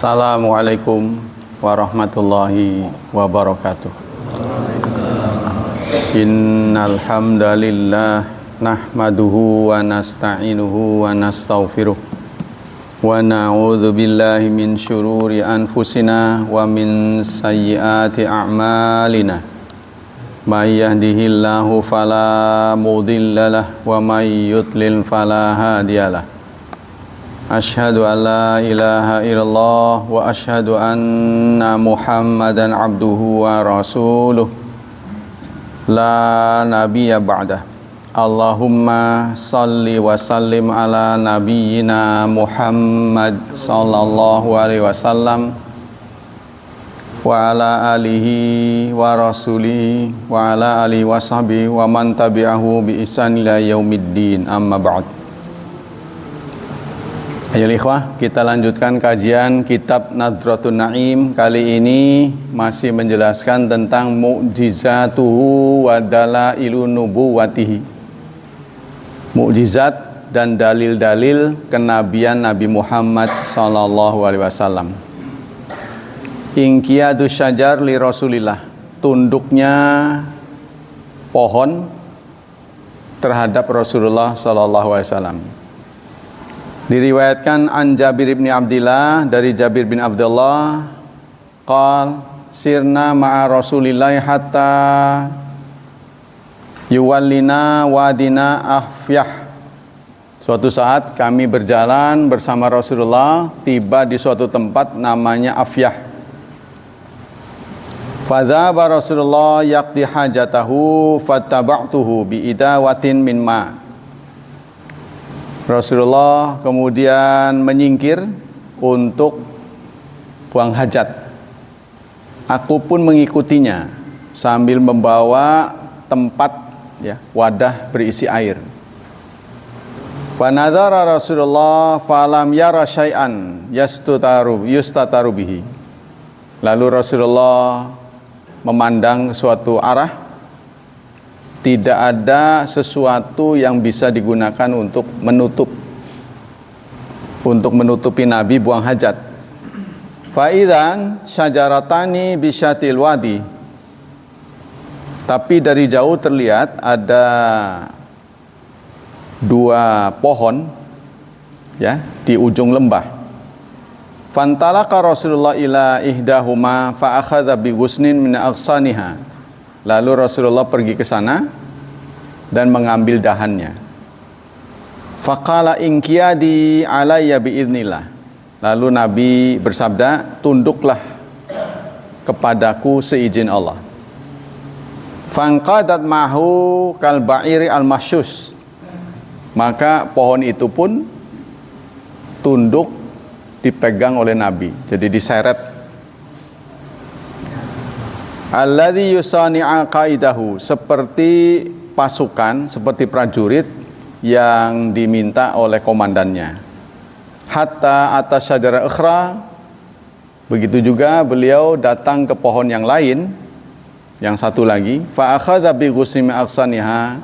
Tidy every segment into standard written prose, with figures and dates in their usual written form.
Assalamualaikum warahmatullahi wabarakatuh. Innal hamdalillah nahmaduhu wa nasta'inuhu wa nastaghfiruh wa na'udzu billahi min syururi anfusina wa min sayyiati a'malina. May yahdihillahu fala mudhillalah wa may yudlil fala hadiyalah. Asyhadu an la ilaha illallah wa asyhadu anna Muhammadan abduhu wa rasuluh la nabiyya ba'dah. Allahumma salli wa sallim ala nabiyyina Muhammad sallallahu alaihi wasallam wa ala alihi wa rasulihi wa ala alihi wa sahbihi wa man tabi'ahu bi ihsan ila yaumiddin, amma ba'd. Ayo ikhwah, kita lanjutkan kajian kitab Nadratun Naim. Kali ini masih menjelaskan tentang mu'jizatuhu wa dalailu nubuwatihi. Mukjizat dan dalil-dalil kenabian Nabi Muhammad sallallahu alaihi wasallam. Inqiyadu syajar li Rasulillah, tunduknya pohon terhadap Rasulullah sallallahu alaihi wasallam. Diriwayatkan an Jabir bin Abdillah, dari Jabir bin Abdullah, qal sirna ma'a Rasulillah hatta yuwallina wadina Afyah. Suatu saat kami berjalan bersama Rasulullah, tiba di suatu tempat namanya Afyah. Fadhaba Rasulullah yaqdi hajatahu fattaba'tuhu bi idawatin min ma'. Rasulullah kemudian menyingkir untuk buang hajat. Aku pun mengikutinya sambil membawa tempat, wadah berisi air. Fa nadhara Rasulullah falam yara syai'an yustataru bihi. Lalu Rasulullah memandang suatu arah, tidak ada sesuatu yang bisa digunakan untuk menutupi Nabi buang hajat. Fa'idan syajaratani bisyatil wadi. Tapi dari jauh terlihat ada dua pohon di ujung lembah. Fantalaka Rasulullah ila ihdahuma fa akhadha bi ghusnin min aghsaniha. Lalu Rasulullah pergi ke sana dan mengambil dahannya. Faqala inqiyadi alayya biidznillah. Lalu Nabi bersabda, tunduklah kepadaku seizin Allah. Fanqadat mahu kal ba'iri al masyus. Maka pohon itu pun tunduk dipegang oleh Nabi, jadi diseret. Alladzi yusani'a qaidahu, seperti pasukan, seperti prajurit yang diminta oleh komandannya. Hatta atas syajara ukhra, begitu juga beliau datang ke pohon yang lain, yang satu lagi. Fa akhadha bi ghusmi aqsaniha,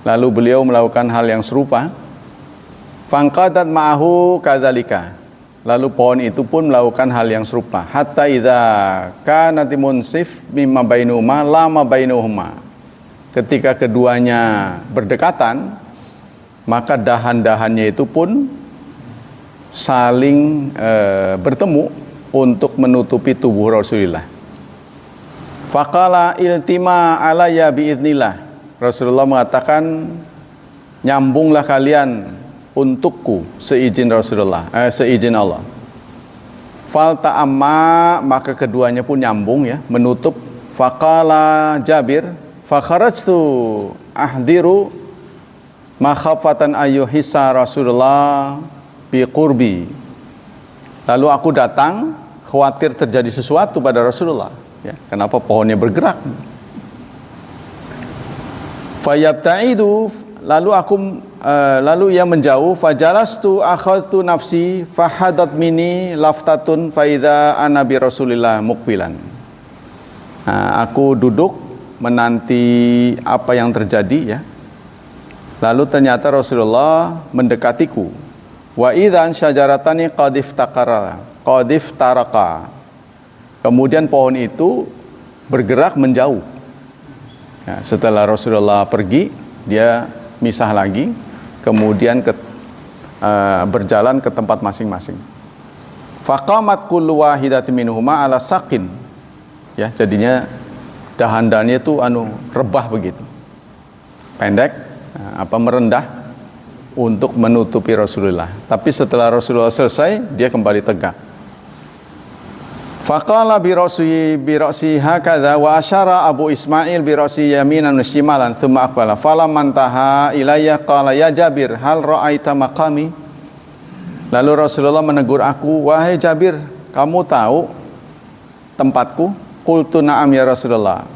lalu beliau melakukan hal yang serupa. Fanqadat ma'ahu kadzalika, lalu pohon itu pun melakukan hal yang serupa. Hatta idza kanat munsif mimma bainahuma lama bainahuma. Ketika keduanya berdekatan, maka dahan-dahannya itu pun saling bertemu untuk menutupi tubuh Rasulullah. Faqala iltima alayya biidznillah. Rasulullah mengatakan, nyambunglah kalian untukku seizin Rasulullah, seizin Allah. Fal ta'amma, maka keduanya pun nyambung, menutup. Faqala Jabir, fa kharajtu ahdiru makhafatan ayyuhissa Rasulullah bi qurbi. Lalu aku datang khawatir terjadi sesuatu pada Rasulullah, kenapa pohonnya bergerak. Fayabta'idu, lalu ia menjauh. Fajalastu akhadtu nafsi fahadat mini laftatun faidha ana bi Rasulillah muqbilan. Aku duduk menanti apa yang terjadi, Lalu ternyata Rasulullah mendekatiku. Wa idzan syajaratani qad qadif taraka. Kemudian pohon itu bergerak menjauh. Ya, setelah Rasulullah pergi, dia misah lagi, kemudian berjalan ke tempat masing-masing. Faqamat kullu wahidatin minhuma ala saqin. Ya, jadinya dahan-dahannya itu rebah begitu. Pendek, merendah untuk menutupi Rasulullah. Tapi setelah Rasulullah selesai, dia kembali tegak. Faqala bi ra'si hakadha wa asyara Abu Ismail bi ra'si yaminan wa shimalan thumma aqbala falamman taha ilayya qala ya Jabir hal ra'aita maqami. Lalu Rasulullah menegur aku, wahai Jabir, kamu tahu tempatku? Qultu na'am ya Rasulullah.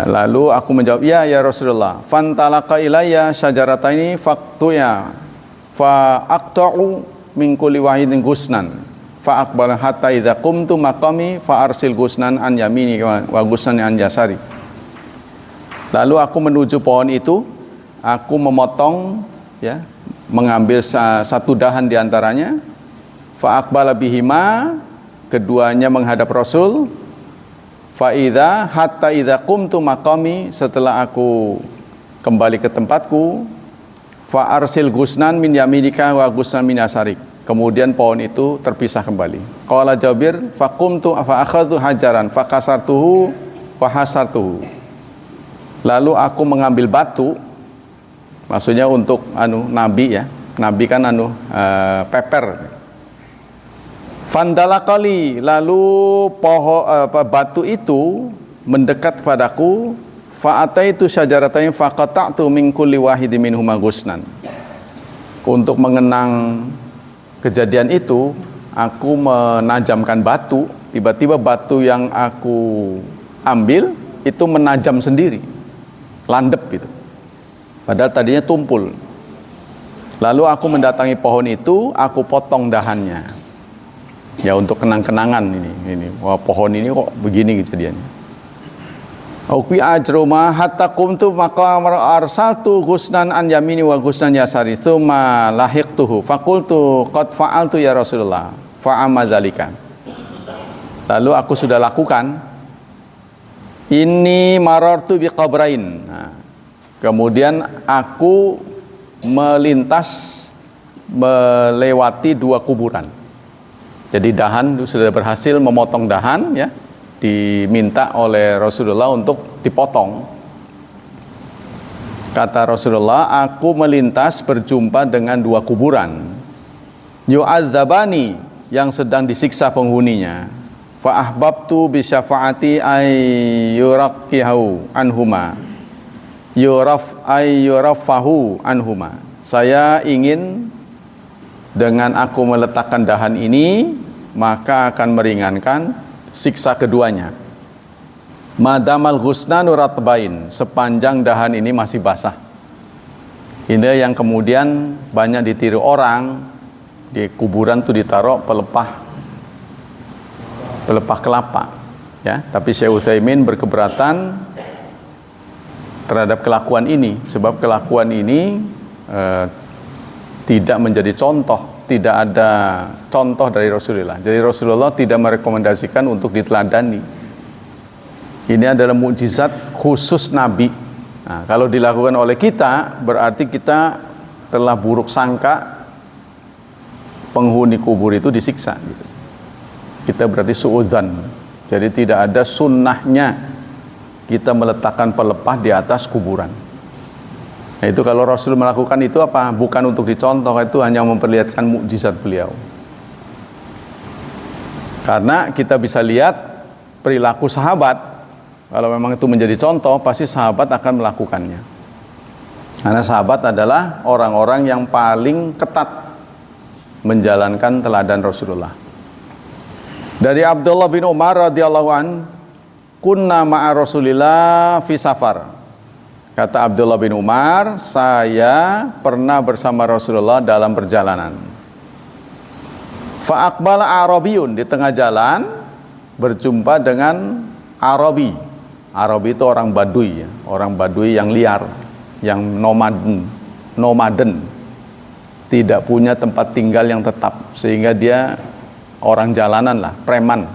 Lalu aku menjawab, ya Rasulullah. Fantalaqa ilayya syajarataini faqtuya fa aqta'u min kulli wahidin gusnan. Fa aqbala hatta idza qumtu maqami fa arsil gusnan an yamini wa gusnan an yasari. Lalu aku menuju pohon itu, aku memotong, ya, mengambil satu dahan di antaranya. Fa aqbala bihima, keduanya menghadap Rasul. Fa idza hatta idza qumtu maqami, setelah aku kembali ke tempatku, fa arsil gusnan min yaminika wa gusnan min yasarik. Kemudian pohon itu terpisah kembali. Qala Jabir faqumtu fa akhadtu hajaran fa kasartuhu wa hasartuhu. Lalu aku mengambil batu, maksudnya untuk nabi, ya. Nabi kan peper. Fandalaqali, lalu batu itu mendekat kepadaku, fa ataitu syajaratayn fa qata'tu min kulli wahidin minhuma gusnan. Untuk mengenang kejadian itu, aku menajamkan batu. Tiba-tiba batu yang aku ambil itu menajam sendiri, landep gitu. Padahal tadinya tumpul. Lalu aku mendatangi pohon itu, aku potong dahannya. Ya, untuk kenang-kenangan ini. Wah, pohon ini kok begini kejadiannya. Uqbi ajruma hatta qumtu maka arsaltu gusnan an yamini wa gusnan yasari tsumma lahiqtuhu faqultu qad fa'altu ya Rasulullah fa'ama dzalika. Lalu aku sudah lakukan, ini marartu biqabrain. Nah, kemudian aku melewati dua kuburan. Jadi dahan sudah berhasil memotong dahan, ya, diminta oleh Rasulullah untuk dipotong. Kata Rasulullah, aku melintas berjumpa dengan dua kuburan. Yu'adzabani, yang sedang disiksa penghuninya. Fa ahbabtu bi syafaati ay yuraqihu anhuma. Yurafahu anhuma. Saya ingin dengan aku meletakkan dahan ini, maka akan meringankan siksa keduanya. Madamal ghusnanu ratbain, sepanjang dahan ini masih basah. Ini yang kemudian banyak ditiru orang, di kuburan tuh ditaruh pelepah kelapa, ya. Tapi Syekh Utsaimin berkeberatan terhadap kelakuan ini, sebab kelakuan ini tidak menjadi contoh, tidak ada contoh dari Rasulullah. Jadi Rasulullah tidak merekomendasikan untuk diteladani. Ini adalah mukjizat khusus Nabi. Nah, kalau dilakukan oleh kita, berarti kita telah buruk sangka penghuni kubur itu disiksa. Gitu. Kita berarti suudzan. Jadi tidak ada sunnahnya kita meletakkan pelepah di atas kuburan. Nah, itu kalau Rasul melakukan itu apa? Bukan untuk dicontoh, itu hanya memperlihatkan mukjizat beliau. Karena kita bisa lihat perilaku sahabat, kalau memang itu menjadi contoh, pasti sahabat akan melakukannya. Karena sahabat adalah orang-orang yang paling ketat menjalankan teladan Rasulullah. Dari Abdullah bin Umar radhiyallahu an, kunna ma'a Rasulillah fi safar. Kata Abdullah bin Umar, saya pernah bersama Rasulullah dalam perjalanan. Fa aqbala Arabiyun, di tengah jalan berjumpa dengan Arabi. Arabi itu orang Badui, ya. Orang Badui yang liar, yang nomaden, tidak punya tempat tinggal yang tetap, sehingga dia orang jalanan lah, preman.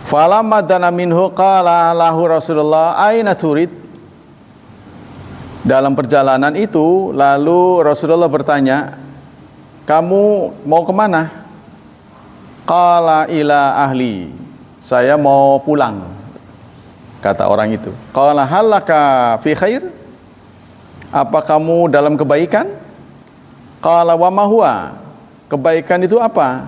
Falamma dana minhu qala lahu Rasulullah aina turid. Dalam perjalanan itu lalu Rasulullah bertanya, kamu mau kemana? Qala ila ahli, saya mau pulang, kata orang itu. Qala halaka fi khair, apa kamu dalam kebaikan? Qala wa ma huwa, kebaikan itu apa?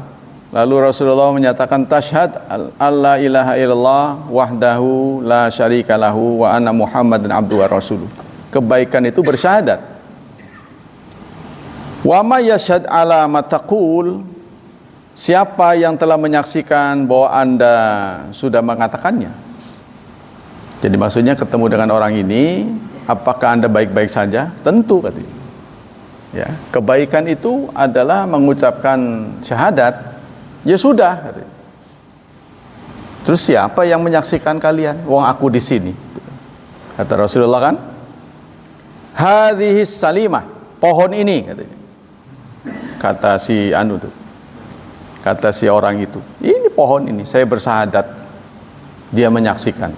Lalu Rasulullah menyatakan, tashhad alla ilaha illallah wahdahu la syarika lahu wa anna muhammadan abduhu wa rasuluh. Kebaikan itu bersyahadat. Wa ma yashhad ala ma taqul, siapa yang telah menyaksikan bahwa Anda sudah mengatakannya. Jadi maksudnya ketemu dengan orang ini, apakah Anda baik-baik saja? Tentu katanya. Ya, kebaikan itu adalah mengucapkan syahadat. Ya sudah katanya. Terus siapa yang menyaksikan kalian? Wong aku di sini. Kata Rasulullah kan? Hadhis salimah, pohon ini katanya. Kata si anu tuh. Kata si orang itu, ini pohon ini, saya bersahadat. Dia menyaksikan.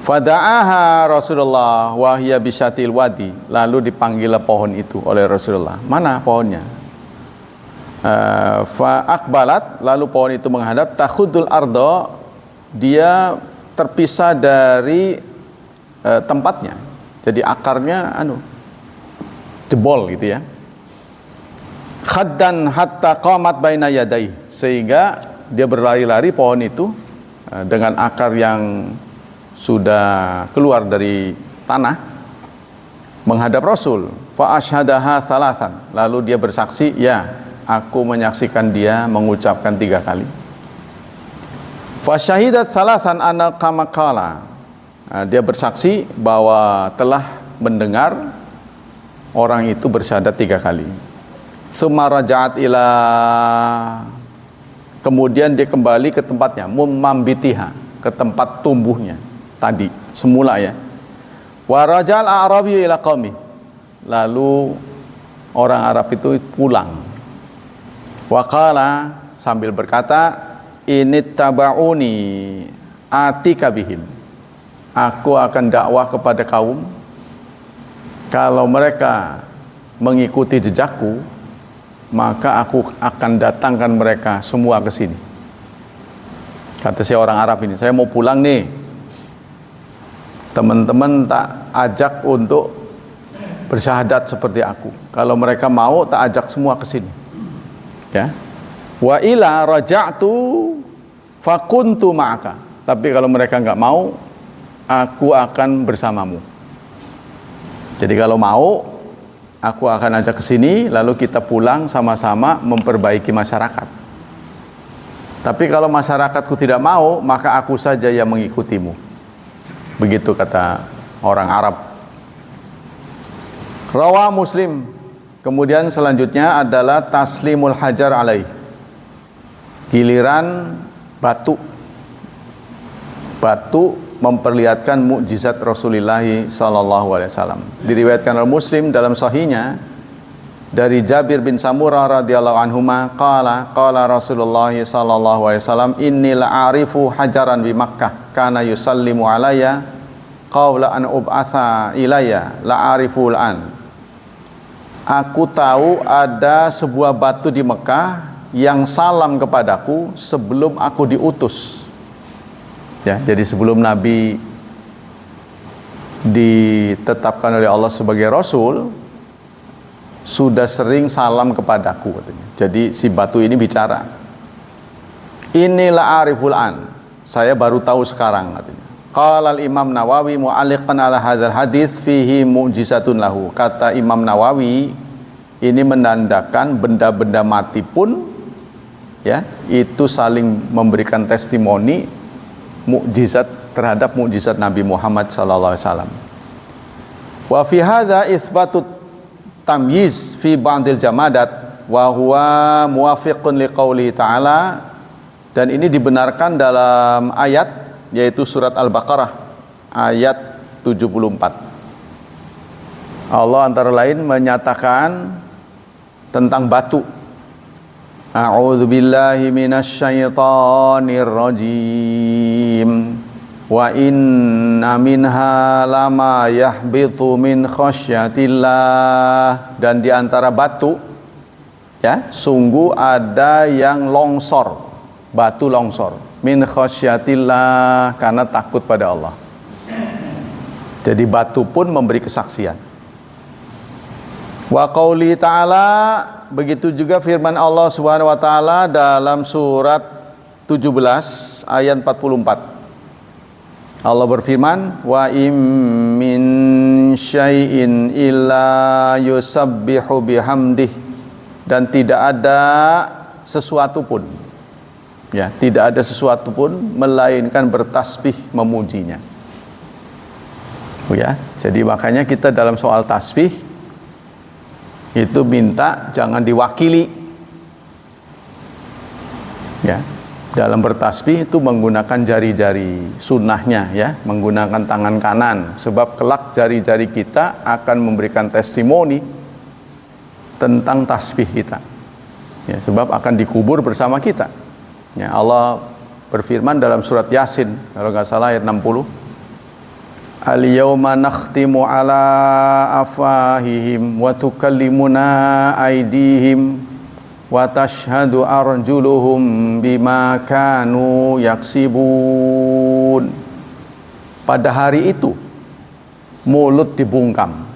Fada'aha Rasulullah wa hiya bisyatil wadi. Lalu dipanggil pohon itu oleh Rasulullah. Mana pohonnya? Fa akbalat, lalu pohon itu menghadap. Takhudul ardo, dia terpisah dari tempatnya. Jadi akarnya jebol gitu ya. Khaddan hatta qamat baina yadai, sehingga dia berlari-lari pohon itu dengan akar yang sudah keluar dari tanah menghadap Rasul. Fa asyhadaha thalathan, lalu dia bersaksi, ya aku menyaksikan dia mengucapkan 3 kali. Fa syahidat thalathan anna kama qala, dia bersaksi bahwa telah mendengar orang itu bersyahadat 3 kali. Tsumma raja'at ila, kemudian dia kembali ke tempatnya, mambitiha, ke tempat tumbuhnya tadi semula ya. Wa raja'al a'rabiyyu ila qaumi, lalu orang Arab itu pulang. Wa qala, sambil berkata, inittaba'uni atika bihim, aku akan dakwah kepada kaum, kalau mereka mengikuti jejakku, maka aku akan datangkan mereka semua ke sini. Kata si orang Arab ini, saya mau pulang nih, teman-teman tak ajak untuk bersyahadat seperti aku. Kalau mereka mau, tak ajak semua ke sini. Ya. Wa ila raja'tu fakuntu ma'aka. Tapi kalau mereka enggak mau, aku akan bersamamu. Jadi kalau mau, aku akan ajak ke sini, lalu kita pulang sama-sama memperbaiki masyarakat. Tapi kalau masyarakatku tidak mau, maka aku saja yang mengikutimu. Begitu kata orang Arab. Rawa Muslim. Kemudian selanjutnya adalah taslimul hajar alaih. Giliran batu. Batu memperlihatkan mukjizat Rasulullah sallallahu alaihi wasallam. Diriwayatkan oleh Muslim dalam sahihnya dari Jabir bin Samurah radhiyallahu anhuma qala Rasulullah sallallahu alaihi wasallam, inni la'arifu hajaran bi Makkah kana yusallimu alayya qawla an ub'atha ilayya la'arifu al'an. Aku tahu ada sebuah batu di Mekah yang salam kepadaku sebelum aku diutus. Ya, jadi sebelum Nabi ditetapkan oleh Allah sebagai Rasul, sudah sering salam kepadaku katanya. Jadi si batu ini bicara, inilah ariful an, saya baru tahu sekarang katanya. Qala al-Imam Nawawi mu'alliqan ala hadzal hadits fihi mu'jizatun lahu. Kata Imam Nawawi, ini menandakan benda-benda mati pun ya, itu saling memberikan testimoni mukjizat terhadap mukjizat Nabi Muhammad sallallahu alaihi wasallam. Wa fi hadza itsbatut tamyiz fi ba'dil jamadat wa huwa muwafiqun liqauli ta'ala, dan ini dibenarkan dalam ayat yaitu surat Al-Baqarah ayat 74. Allah antara lain menyatakan tentang batu. A'udzu billahi minasy syaithanir rajim. Wa inna minha lama yahbitu min khasyatillah. Dan di antara batu, ya, sungguh ada yang longsor, batu longsor, min khasyatillah, karena takut pada Allah. Jadi batu pun memberi kesaksian. Wa qauli ta'ala, begitu juga firman Allah Subhanahu wa taala dalam surat 17 ayat 44. Allah berfirman, wa im min syai'in illa yusabbihu bihamdih, dan tidak ada sesuatu pun, ya, tidak ada sesuatu pun melainkan bertasbih memujinya. Ya, jadi makanya kita dalam soal tasbih itu minta jangan diwakili, ya. Dalam bertasbih itu menggunakan jari-jari sunnahnya, ya, menggunakan tangan kanan, sebab kelak jari-jari kita akan memberikan testimoni tentang tasbih kita, ya, sebab akan dikubur bersama kita, ya. Allah berfirman dalam surat Yasin, kalau nggak salah ayat 60, al-yawma nakhtimu ala afahihim wa tukallimuna aydihim wa tashhadu arjuluhum bima kanu yaksibun. Pada hari itu mulut dibungkam,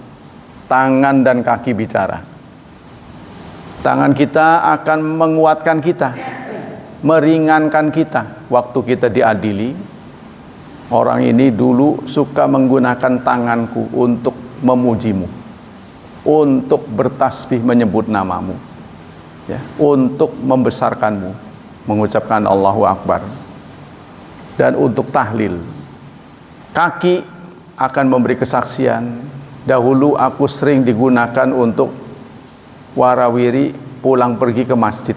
tangan dan kaki bicara. Tangan kita akan menguatkan kita, meringankan kita waktu kita diadili. Orang ini dulu suka menggunakan tanganku untuk memujimu, untuk bertasbih menyebut namamu, ya, untuk membesarkanmu, mengucapkan Allahu Akbar, dan untuk tahlil. Kaki akan memberi kesaksian, dahulu aku sering digunakan untuk warawiri pulang pergi ke masjid.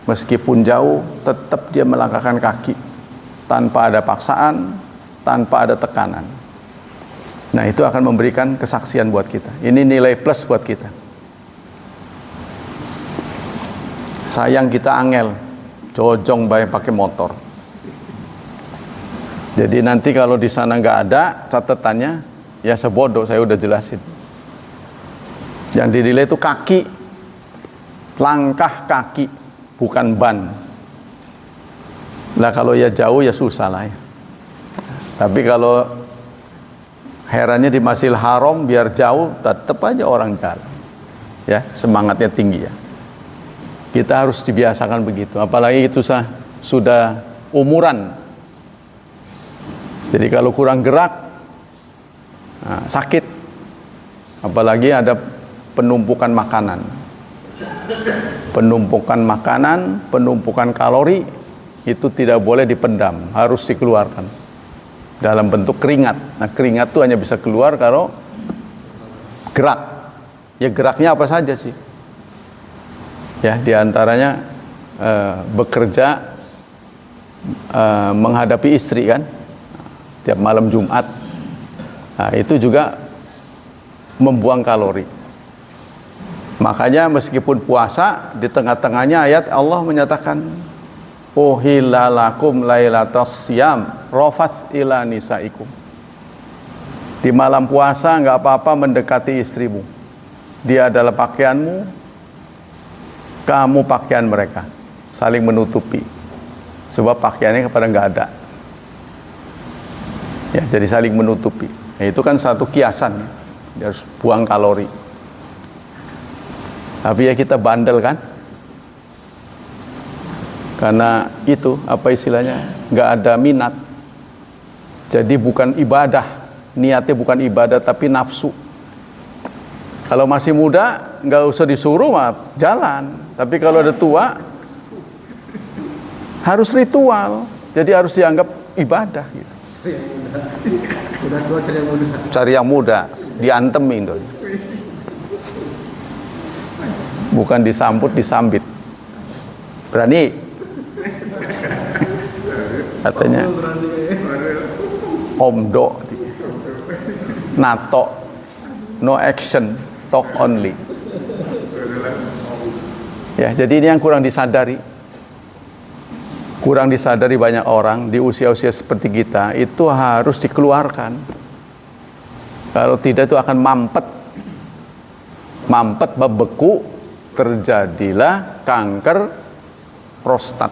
Meskipun jauh, tetap dia melangkahkan kaki, tanpa ada paksaan, tanpa ada tekanan. Nah, itu akan memberikan kesaksian buat kita. Ini nilai plus buat kita. Sayang kita angel, jojong bae pakai motor. Jadi nanti kalau di sana nggak ada catatannya, ya sebodoh, saya udah jelasin. Yang dinilai itu kaki, langkah kaki, bukan ban. Nah, kalau ya jauh ya susah lah, ya. Tapi kalau herannya di Masjidil Haram, biar jauh tetap aja orang jalan, ya, semangatnya tinggi, ya. Kita harus dibiasakan begitu, apalagi itu sudah umuran. Jadi kalau kurang gerak, nah, sakit. Apalagi ada penumpukan makanan, penumpukan kalori, itu tidak boleh dipendam, harus dikeluarkan dalam bentuk keringat. Nah, keringat itu hanya bisa keluar kalau gerak. Ya, geraknya apa saja sih? Ya, diantaranya bekerja, menghadapi istri, kan, tiap malam Jumat. Nah, itu juga membuang kalori. Makanya meskipun puasa, di tengah-tengahnya ayat Allah menyatakan, uhilla lakum lailatas siyam rafath ila nisaikum. Di malam puasa nggak apa-apa mendekati istrimu. Dia adalah pakaianmu, kamu pakaian mereka, saling menutupi. Sebab pakaiannya kepada nggak ada. Ya, jadi saling menutupi. Nah, itu kan satu kiasan, ya. Dia harus buang kalori. Tapi ya kita bandel, kan? Karena itu, apa istilahnya, nggak ada minat. Jadi bukan ibadah, niatnya bukan ibadah tapi nafsu. Kalau masih muda nggak usah disuruh mah jalan. Tapi kalau udah tua harus ritual. Jadi harus dianggap ibadah gitu. Cari yang muda, diantemin dong. Bukan disambut, disambit. Berani? Katanya omdo, nato, no action, talk only. Ya, jadi ini yang kurang disadari. Kurang disadari banyak orang di usia-usia seperti kita, itu harus dikeluarkan. Kalau tidak itu akan mampet. Mampet, bebeku, terjadilah kanker prostat.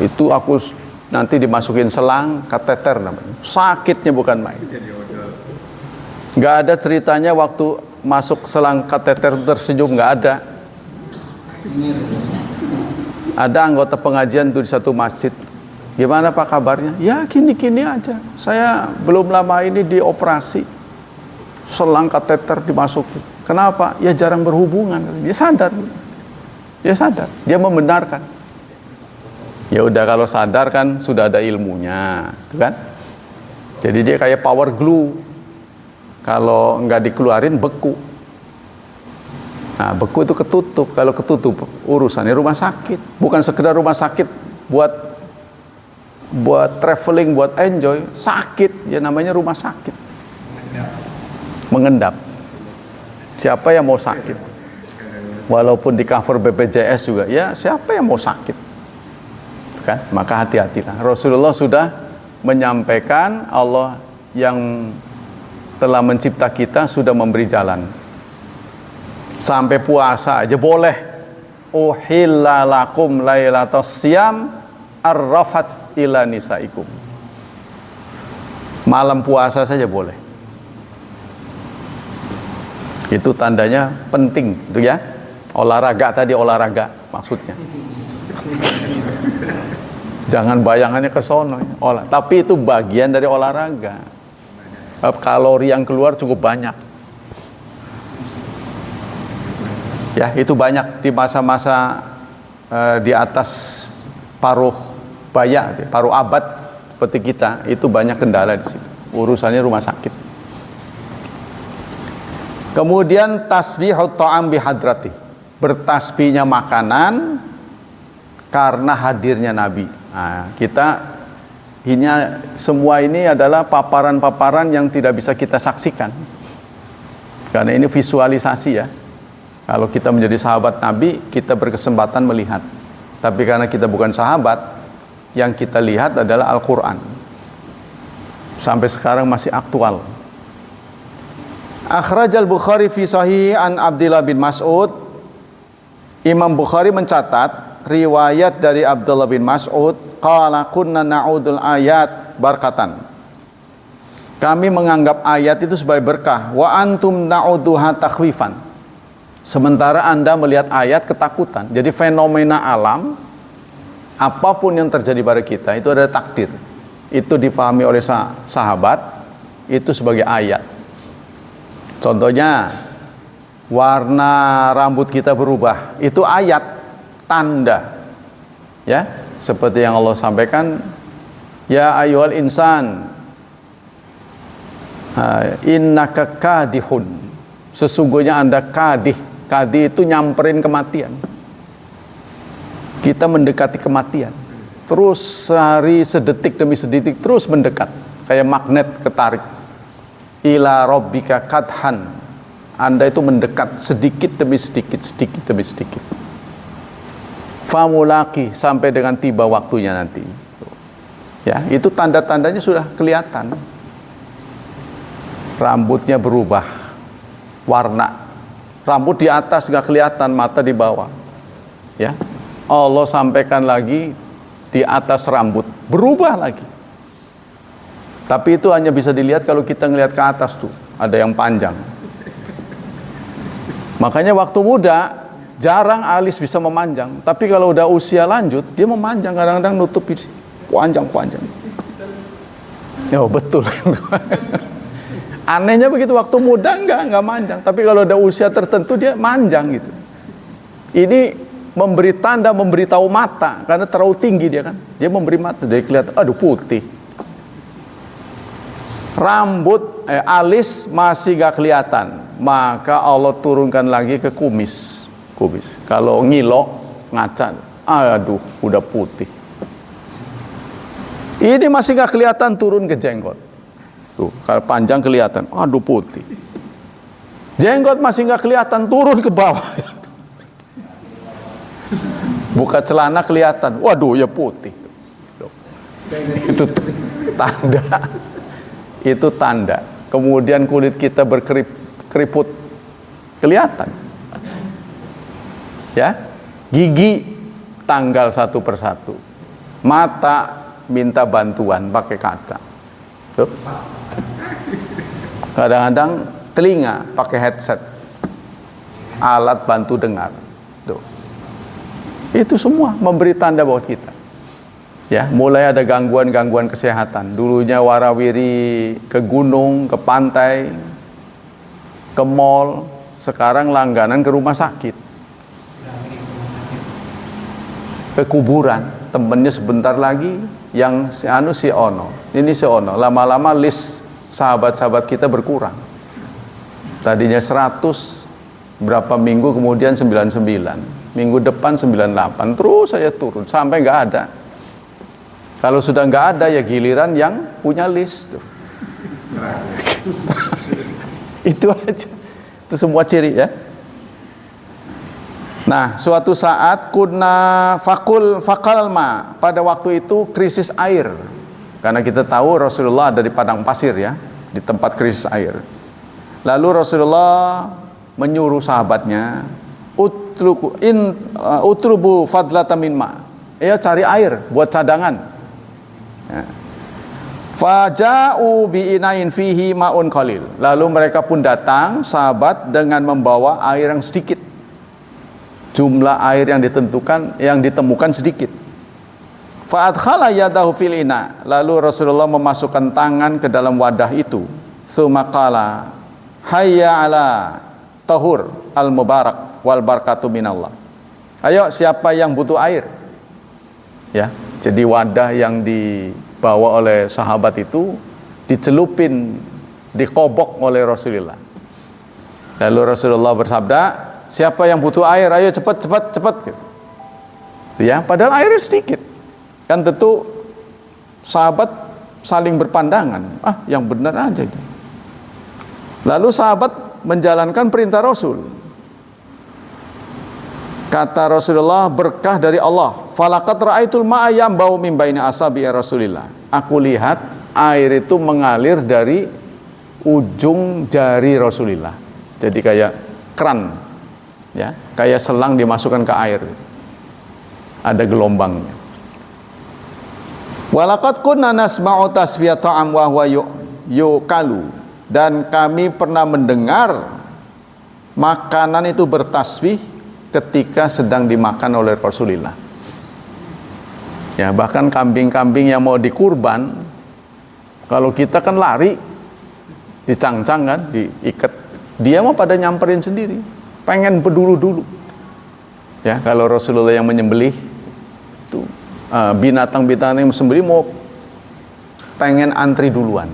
Itu aku nanti dimasukin selang, kateter namanya. Sakitnya bukan main. Nggak ada ceritanya waktu masuk selang kateter tersenyum, nggak ada. Ada anggota pengajian tuh di satu masjid. Gimana Pak kabarnya? Ya gini-gini aja. Saya belum lama ini dioperasi. Selang kateter dimasukin. Kenapa? Ya jarang berhubungan. Dia sadar. Dia sadar. Dia membenarkan. Ya udah, kalau sadar kan sudah ada ilmunya, kan? Jadi dia kayak power glue. Kalau nggak dikeluarin beku. Nah, beku itu ketutup. Kalau ketutup urusannya rumah sakit. Bukan sekedar rumah sakit buat traveling, buat enjoy. Sakit, ya namanya rumah sakit. Mengendap. Siapa yang mau sakit? Walaupun di cover BPJS juga, ya siapa yang mau sakit? Kan? Maka hati-hatilah. Rasulullah sudah menyampaikan, Allah yang telah mencipta kita sudah memberi jalan. Sampai puasa aja boleh. Uhilla lakum lailatas siyam ar-rafath ila nisaikum. Malam puasa saja boleh. Itu tandanya penting, itu ya. Olahraga tadi, olahraga maksudnya. Jangan bayangannya ke sono. Tapi itu bagian dari olahraga. Kalori yang keluar cukup banyak. Ya, itu banyak di masa-masa di atas paruh baya, paruh abad seperti kita, itu banyak kendala di situ. Urusannya rumah sakit. Kemudian tasbihut ta'am bihadrati. Bertasbihnya makanan karena hadirnya Nabi. Nah, semua ini adalah paparan-paparan yang tidak bisa kita saksikan. Karena ini visualisasi ya. Kalau kita menjadi sahabat Nabi, kita berkesempatan melihat. Tapi karena kita bukan sahabat, yang kita lihat adalah Al-Quran. Sampai sekarang masih aktual. Akhrajal Bukhari fi sahih an Abdullah bin Mas'ud. Imam Bukhari mencatat riwayat dari Abdullah bin Mas'ud, qala kunna na'udul ayat barkatan. Kami menganggap ayat itu sebagai berkah. Wa antum na'uduha takhwifan. Sementara Anda melihat ayat ketakutan. Jadi fenomena alam, apapun yang terjadi pada kita, itu adalah takdir. Itu dipahami oleh sahabat, itu sebagai ayat. Contohnya, warna rambut kita berubah, itu ayat, tanda. Ya, seperti yang Allah sampaikan, ya ayyuhal insan, innaka kadihun. Sesungguhnya Anda kadih. Kadih itu nyamperin kematian. Kita mendekati kematian. Terus sehari sedetik demi sedetik terus mendekat. Kayak magnet ketarik. Ila rabbika kadhan. Anda itu mendekat sedikit demi sedikit, sedikit demi sedikit. Famulaki, sampai dengan tiba waktunya nanti. Ya, itu tanda-tandanya sudah kelihatan. Rambutnya berubah warna. Rambut di atas nggak kelihatan, mata di bawah. Ya, Allah sampaikan lagi di atas rambut berubah lagi. Tapi itu hanya bisa dilihat kalau kita ngelihat ke atas tuh, ada yang panjang. Makanya waktu muda jarang alis bisa memanjang. Tapi kalau udah usia lanjut, dia memanjang, kadang-kadang nutup panjang-panjang. Oh betul. Anehnya begitu, waktu muda enggak manjang, tapi kalau ada usia tertentu dia manjang gitu. Ini memberi tanda, memberitahu mata, karena terlalu tinggi dia kan. Dia memberi mata, dia kelihatan, aduh putih. Rambut, alis masih gak kelihatan, maka Allah turunkan lagi ke kumis. Kalau ngilok, ngaca, aduh udah putih. Ini masih gak kelihatan, turun ke jenggot. Tuh, kalau panjang kelihatan, aduh putih. Jenggot masih nggak kelihatan, turun ke bawah. Buka celana kelihatan, waduh ya putih. Itu tanda. Itu tanda. Kemudian kulit kita berkeriput, kelihatan. Ya, gigi tanggal satu persatu. Mata minta bantuan pakai kaca. Tuh. Kadang-kadang telinga pakai headset, alat bantu dengar. Tuh. Itu semua memberi tanda buat kita. Ya, mulai ada gangguan-gangguan kesehatan. Dulunya warawiri ke gunung, ke pantai, ke mall, sekarang langganan ke rumah sakit, ke kuburan. Temennya sebentar lagi yang si ono, ini si ono. Lama-lama list sahabat-sahabat kita berkurang. Tadinya 100, berapa minggu kemudian 99, minggu depan 98, terus saya turun sampai nggak ada. Kalau sudah nggak ada ya giliran yang punya list tuh. Itu aja. Itu semua ciri ya. Nah, suatu saat kunna fakalma, pada waktu itu krisis air. Karena kita tahu Rasulullah ada di padang pasir ya, di tempat krisis air. Lalu Rasulullah menyuruh sahabatnya, utrubu fadlata min ma. Ya, cari air buat cadangan. Ya. Faja'u bi'inain fihi ma'un qalil. Lalu mereka pun datang, sahabat, dengan membawa air yang sedikit. Jumlah air yang ditemukan sedikit. Fa'adkhala yadahu fil ina. Lalu Rasulullah memasukkan tangan ke dalam wadah itu. Tsumma qala, hayya ala tahur al-mubarak wal barakatu minallah. Ayo, siapa yang butuh air? Ya. Jadi wadah yang dibawa oleh sahabat itu dicelupin, dikobok oleh Rasulullah. Lalu Rasulullah bersabda, siapa yang butuh air, ayo cepat. Gitu. Ya, padahal airnya sedikit. Kan tentu sahabat saling berpandangan, yang benar aja itu. Lalu sahabat menjalankan perintah Rasul. Kata Rasulullah, berkah dari Allah. Falaqad ra'aitul ma'a yambau min baini asabi Rasulillah. Aku lihat air itu mengalir dari ujung jari Rasulullah. Jadi kayak keran, ya, kayak selang dimasukkan ke air. Ada gelombangnya. Walaqad kunna nasma'u tasbiyat ta'am wa huwa yuqalu. Dan kami pernah mendengar makanan itu bertasbih ketika sedang dimakan oleh Rasulullah. Ya, bahkan kambing-kambing yang mau dikurban, kalau kita kan lari, dicangcang kan, diikat. Dia mau pada nyamperin sendiri, pengen berdulu-dulu. Ya, kalau Rasulullah yang menyembelih, itu binatang-binatang yang sembelih mau pengen antri duluan.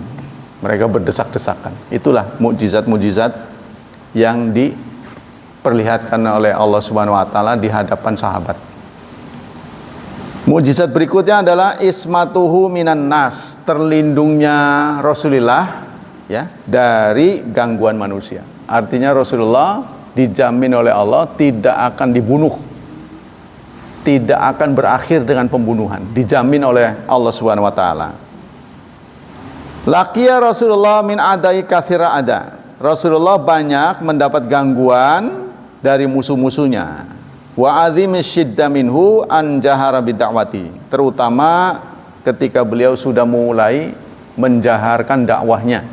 Mereka berdesak-desakan. Itulah mukjizat-mukjizat yang diperlihatkan oleh Allah Subhanahu wa taala di hadapan sahabat. Mukjizat berikutnya adalah ismatuhu minan nas, terlindungnya Rasulullah ya dari gangguan manusia. Artinya Rasulullah dijamin oleh Allah tidak akan dibunuh, tidak akan berakhir dengan pembunuhan, dijamin oleh Allah Subhanahu wa taala. Laqiya Rasulullah min adai katsira ada. Rasulullah banyak mendapat gangguan dari musuh-musuhnya. Wa azimis syidda minhu an jahara bidda'wati. Terutama ketika beliau sudah mulai menjaharkan dakwahnya.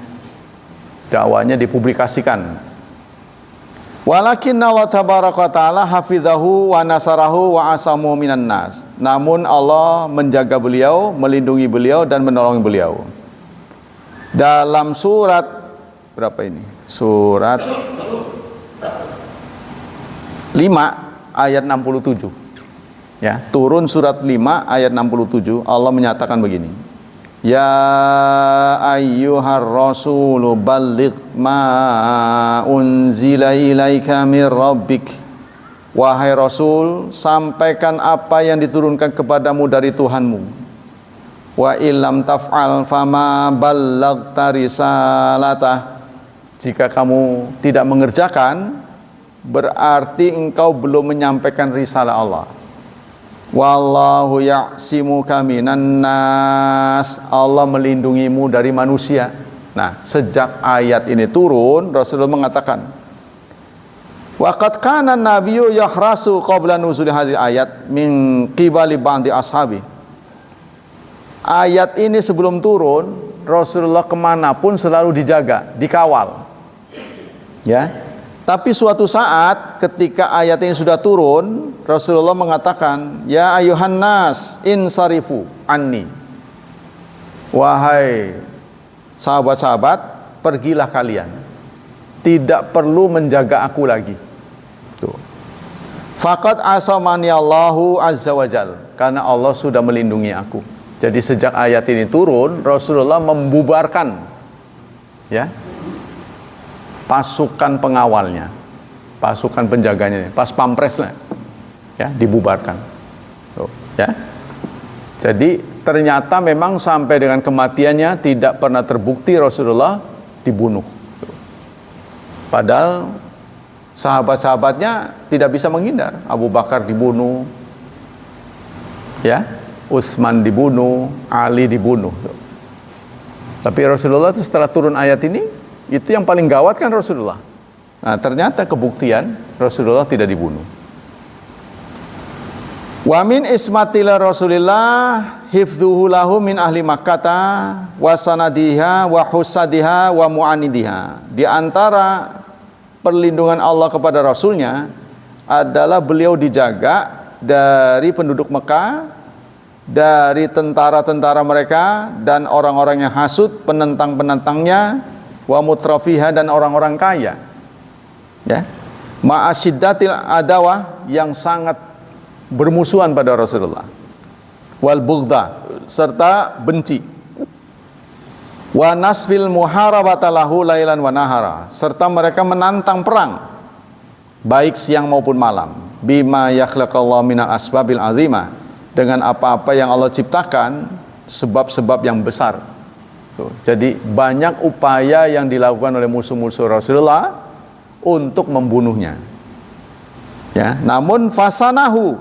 Dakwahnya dipublikasikan. Walakinna Allah tabaraka ta'ala hafizahu wa nasarahu wa asamu minan nas. Namun Allah menjaga beliau, melindungi beliau dan menolong beliau. Dalam surat berapa ini? Surat 5 ayat 67. Ya, turun surat 5 ayat 67, Allah menyatakan begini. Ya ayyuhar rasulu balligh ma unzila ilaika mir rabbik. Wahai Rasul, sampaikan apa yang diturunkan kepadamu dari Tuhanmu. Wa illam taf'al fama ballaghta risalatah. Jika kamu tidak mengerjakan, berarti engkau belum menyampaikan risalah Allah. Wallahu ya'simuka minan nas. Allah melindungimu dari manusia. Nah, sejak ayat ini turun, Rasulullah mengatakan, waqad kana nabiyyu yahrasu qabla nuzul hadhihi ayat min qibali ba'di ashabi. Ayat ini sebelum turun, Rasulullah kemanapun selalu dijaga, dikawal. Ya. Tapi suatu saat ketika ayat ini sudah turun, Rasulullah mengatakan, ya ayuhan nas insarifu anni. Wahai sahabat-sahabat, pergilah kalian. Tidak perlu menjaga aku lagi. Tuh. Faqad asamani Allahu azza wajal, karena Allah sudah melindungi aku. Jadi sejak ayat ini turun, Rasulullah membubarkan, ya, pasukan pengawalnya, pasukan penjaganya, pas pampresnya, ya, dibubarkan. Tuh, ya. Jadi ternyata memang sampai dengan kematiannya tidak pernah terbukti Rasulullah dibunuh. Tuh. Padahal sahabat-sahabatnya tidak bisa menghindar. Abu Bakar dibunuh, ya, Utsman dibunuh, Ali dibunuh. Tuh. Tapi Rasulullah setelah turun ayat ini, itu yang paling gawat kan Rasulullah. Nah, ternyata kebuktian Rasulullah tidak dibunuh. Wa min ismatila Rasulillah hifdzuhu lahu min ahli Makkah wa sanadiha wa husadiha wa mu'anidiha. Di antara perlindungan Allah kepada Rasulnya adalah beliau dijaga dari penduduk Mekah, dari tentara-tentara mereka dan orang-orang yang hasud, penentang-penentangnya, wa mutrafiha dan orang-orang kaya, ya, ma'asyiddatil adawah yang sangat bermusuhan pada Rasulullah, wal bughdha serta benci, wa nasfil muharabata lahu lailan wa nahara serta mereka menantang perang baik siang maupun malam, bima yakhlaqallahu minal asbabil azimah, dengan apa-apa yang Allah ciptakan, sebab-sebab yang besar. Jadi banyak upaya yang dilakukan oleh musuh-musuh Rasulullah untuk membunuhnya. Ya, namun fasanahu,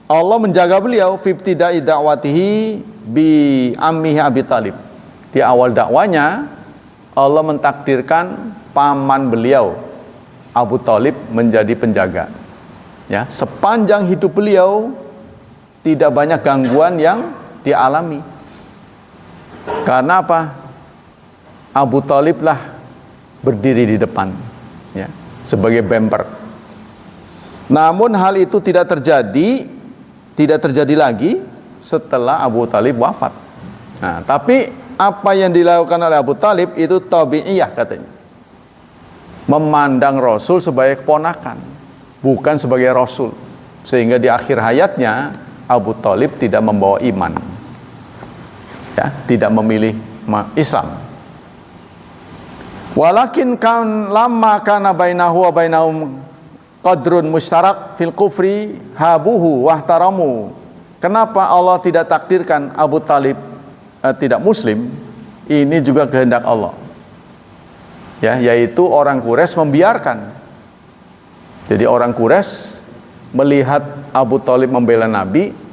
Allah menjaga beliau fi ibtida'i da'watihi bi ammihi Abi Thalib. Di awal dakwanya Allah mentakdirkan paman beliau Abu Thalib menjadi penjaga. Ya, sepanjang hidup beliau tidak banyak gangguan yang dialami. Karena apa? Abu Thalib lah berdiri di depan, ya, sebagai bemper. Namun hal itu tidak terjadi lagi setelah Abu Thalib wafat. Nah, tapi apa yang dilakukan oleh Abu Thalib itu tabi'iyah katanya. Memandang Rasul sebagai keponakan, bukan sebagai Rasul. Sehingga di akhir hayatnya Abu Thalib tidak membawa iman. Ya, tidak memilih Islam. Walakin kan lamma kana bainahu wa bainahum qadrun mustarak fil kufri habuhu wahtaramu. Kenapa Allah tidak takdirkan Abu Thalib tidak muslim? Ini juga kehendak Allah. Ya, yaitu orang Quraisy membiarkan. Jadi orang Quraisy melihat Abu Thalib membela Nabi,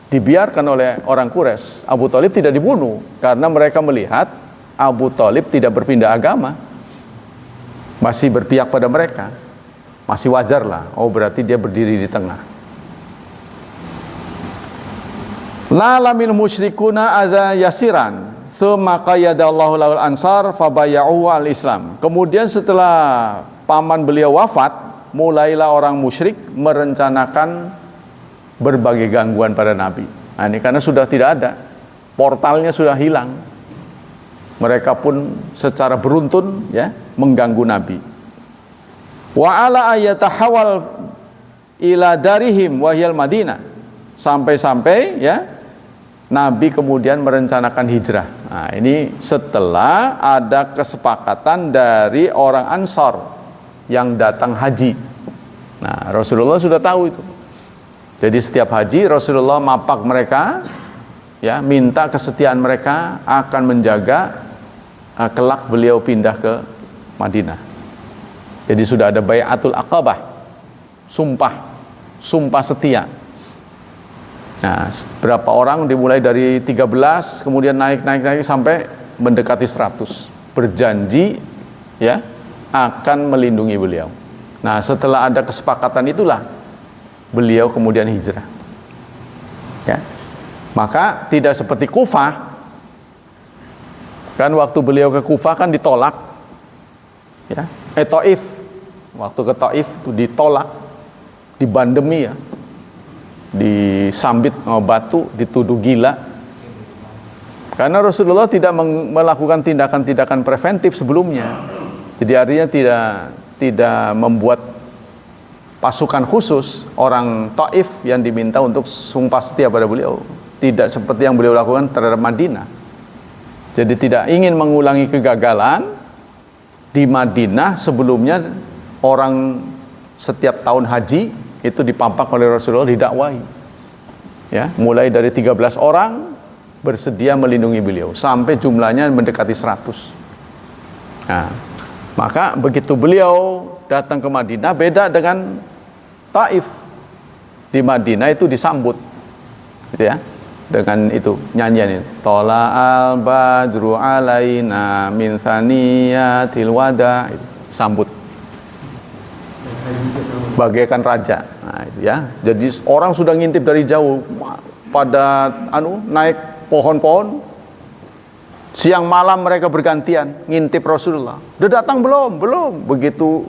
dibiarkan oleh orang Quraisy. Abu Thalib tidak dibunuh karena mereka melihat Abu Thalib tidak berpindah agama, masih berpihak pada mereka, masih wajar lah. Oh, berarti dia berdiri di tengah. La lamil musyrikuna adza yasiran tsumma qayyadallahu lahul ansar fabaya'u al-islam. Kemudian setelah paman beliau wafat, mulailah orang musyrik merencanakan berbagai gangguan pada Nabi. Nah, ini karena sudah tidak ada, portalnya sudah hilang. Mereka pun secara beruntun, ya, mengganggu Nabi. Wa ala ayatahawal ila darihim wahyal Madinah. Sampai-sampai, ya, Nabi kemudian merencanakan hijrah. Nah, ini setelah ada kesepakatan dari orang Ansar yang datang haji. Nah, Rasulullah sudah tahu itu. Jadi setiap haji Rasulullah mapak mereka, ya, minta kesetiaan mereka akan menjaga kelak beliau pindah ke Madinah. Jadi sudah ada bai'atul aqabah, sumpah setia. Nah, berapa orang dimulai dari 13 kemudian naik sampai mendekati 100. Berjanji ya akan melindungi beliau. Nah, setelah ada kesepakatan itulah beliau kemudian hijrah. Ya. Maka tidak seperti Kufah. Kan waktu beliau ke Kufah kan ditolak. Ya. Taif. Waktu ke Taif itu ditolak, dibandemi ya. Disambit sama batu, dituduh gila. Karena Rasulullah tidak melakukan tindakan-tindakan preventif sebelumnya. Jadi artinya tidak membuat pasukan khusus orang Taif yang diminta untuk sumpah setia pada beliau. Tidak seperti yang beliau lakukan terhadap Madinah. Jadi tidak ingin mengulangi kegagalan di Madinah. Sebelumnya orang setiap tahun haji itu dipampak oleh Rasulullah, didakwahi. Ya, mulai dari 13 orang bersedia melindungi beliau sampai jumlahnya mendekati 100. Nah, maka begitu beliau datang ke Madinah beda dengan Taif. Di Madinah itu disambut gitu ya, dengan itu nyanyian itu. Tola'al badru alaina min thaniyatil wada, sambut bagaikan raja. Nah, itu ya. Jadi orang sudah ngintip dari jauh pada naik pohon-pohon. Siang malam mereka bergantian ngintip Rasulullah. Udah datang belum? Belum. Begitu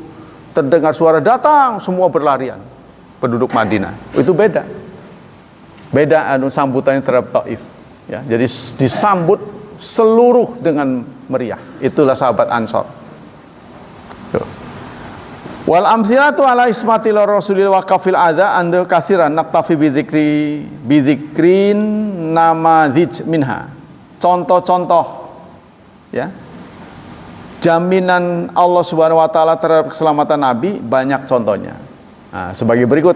terdengar suara datang, semua berlarian. Penduduk Madinah. Itu beda. Beda sambutannya terhadap Taif. Ya, jadi disambut seluruh dengan meriah. Itulah sahabat Ansor. Wal amthilatu ala ismatil rasulil waqafil adza anda katsiran naktafi bidzikrin namadzij minha. Contoh-contoh ya. Jaminan Allah Subhanahu wa taala terhadap keselamatan Nabi banyak contohnya. Nah, sebagai berikut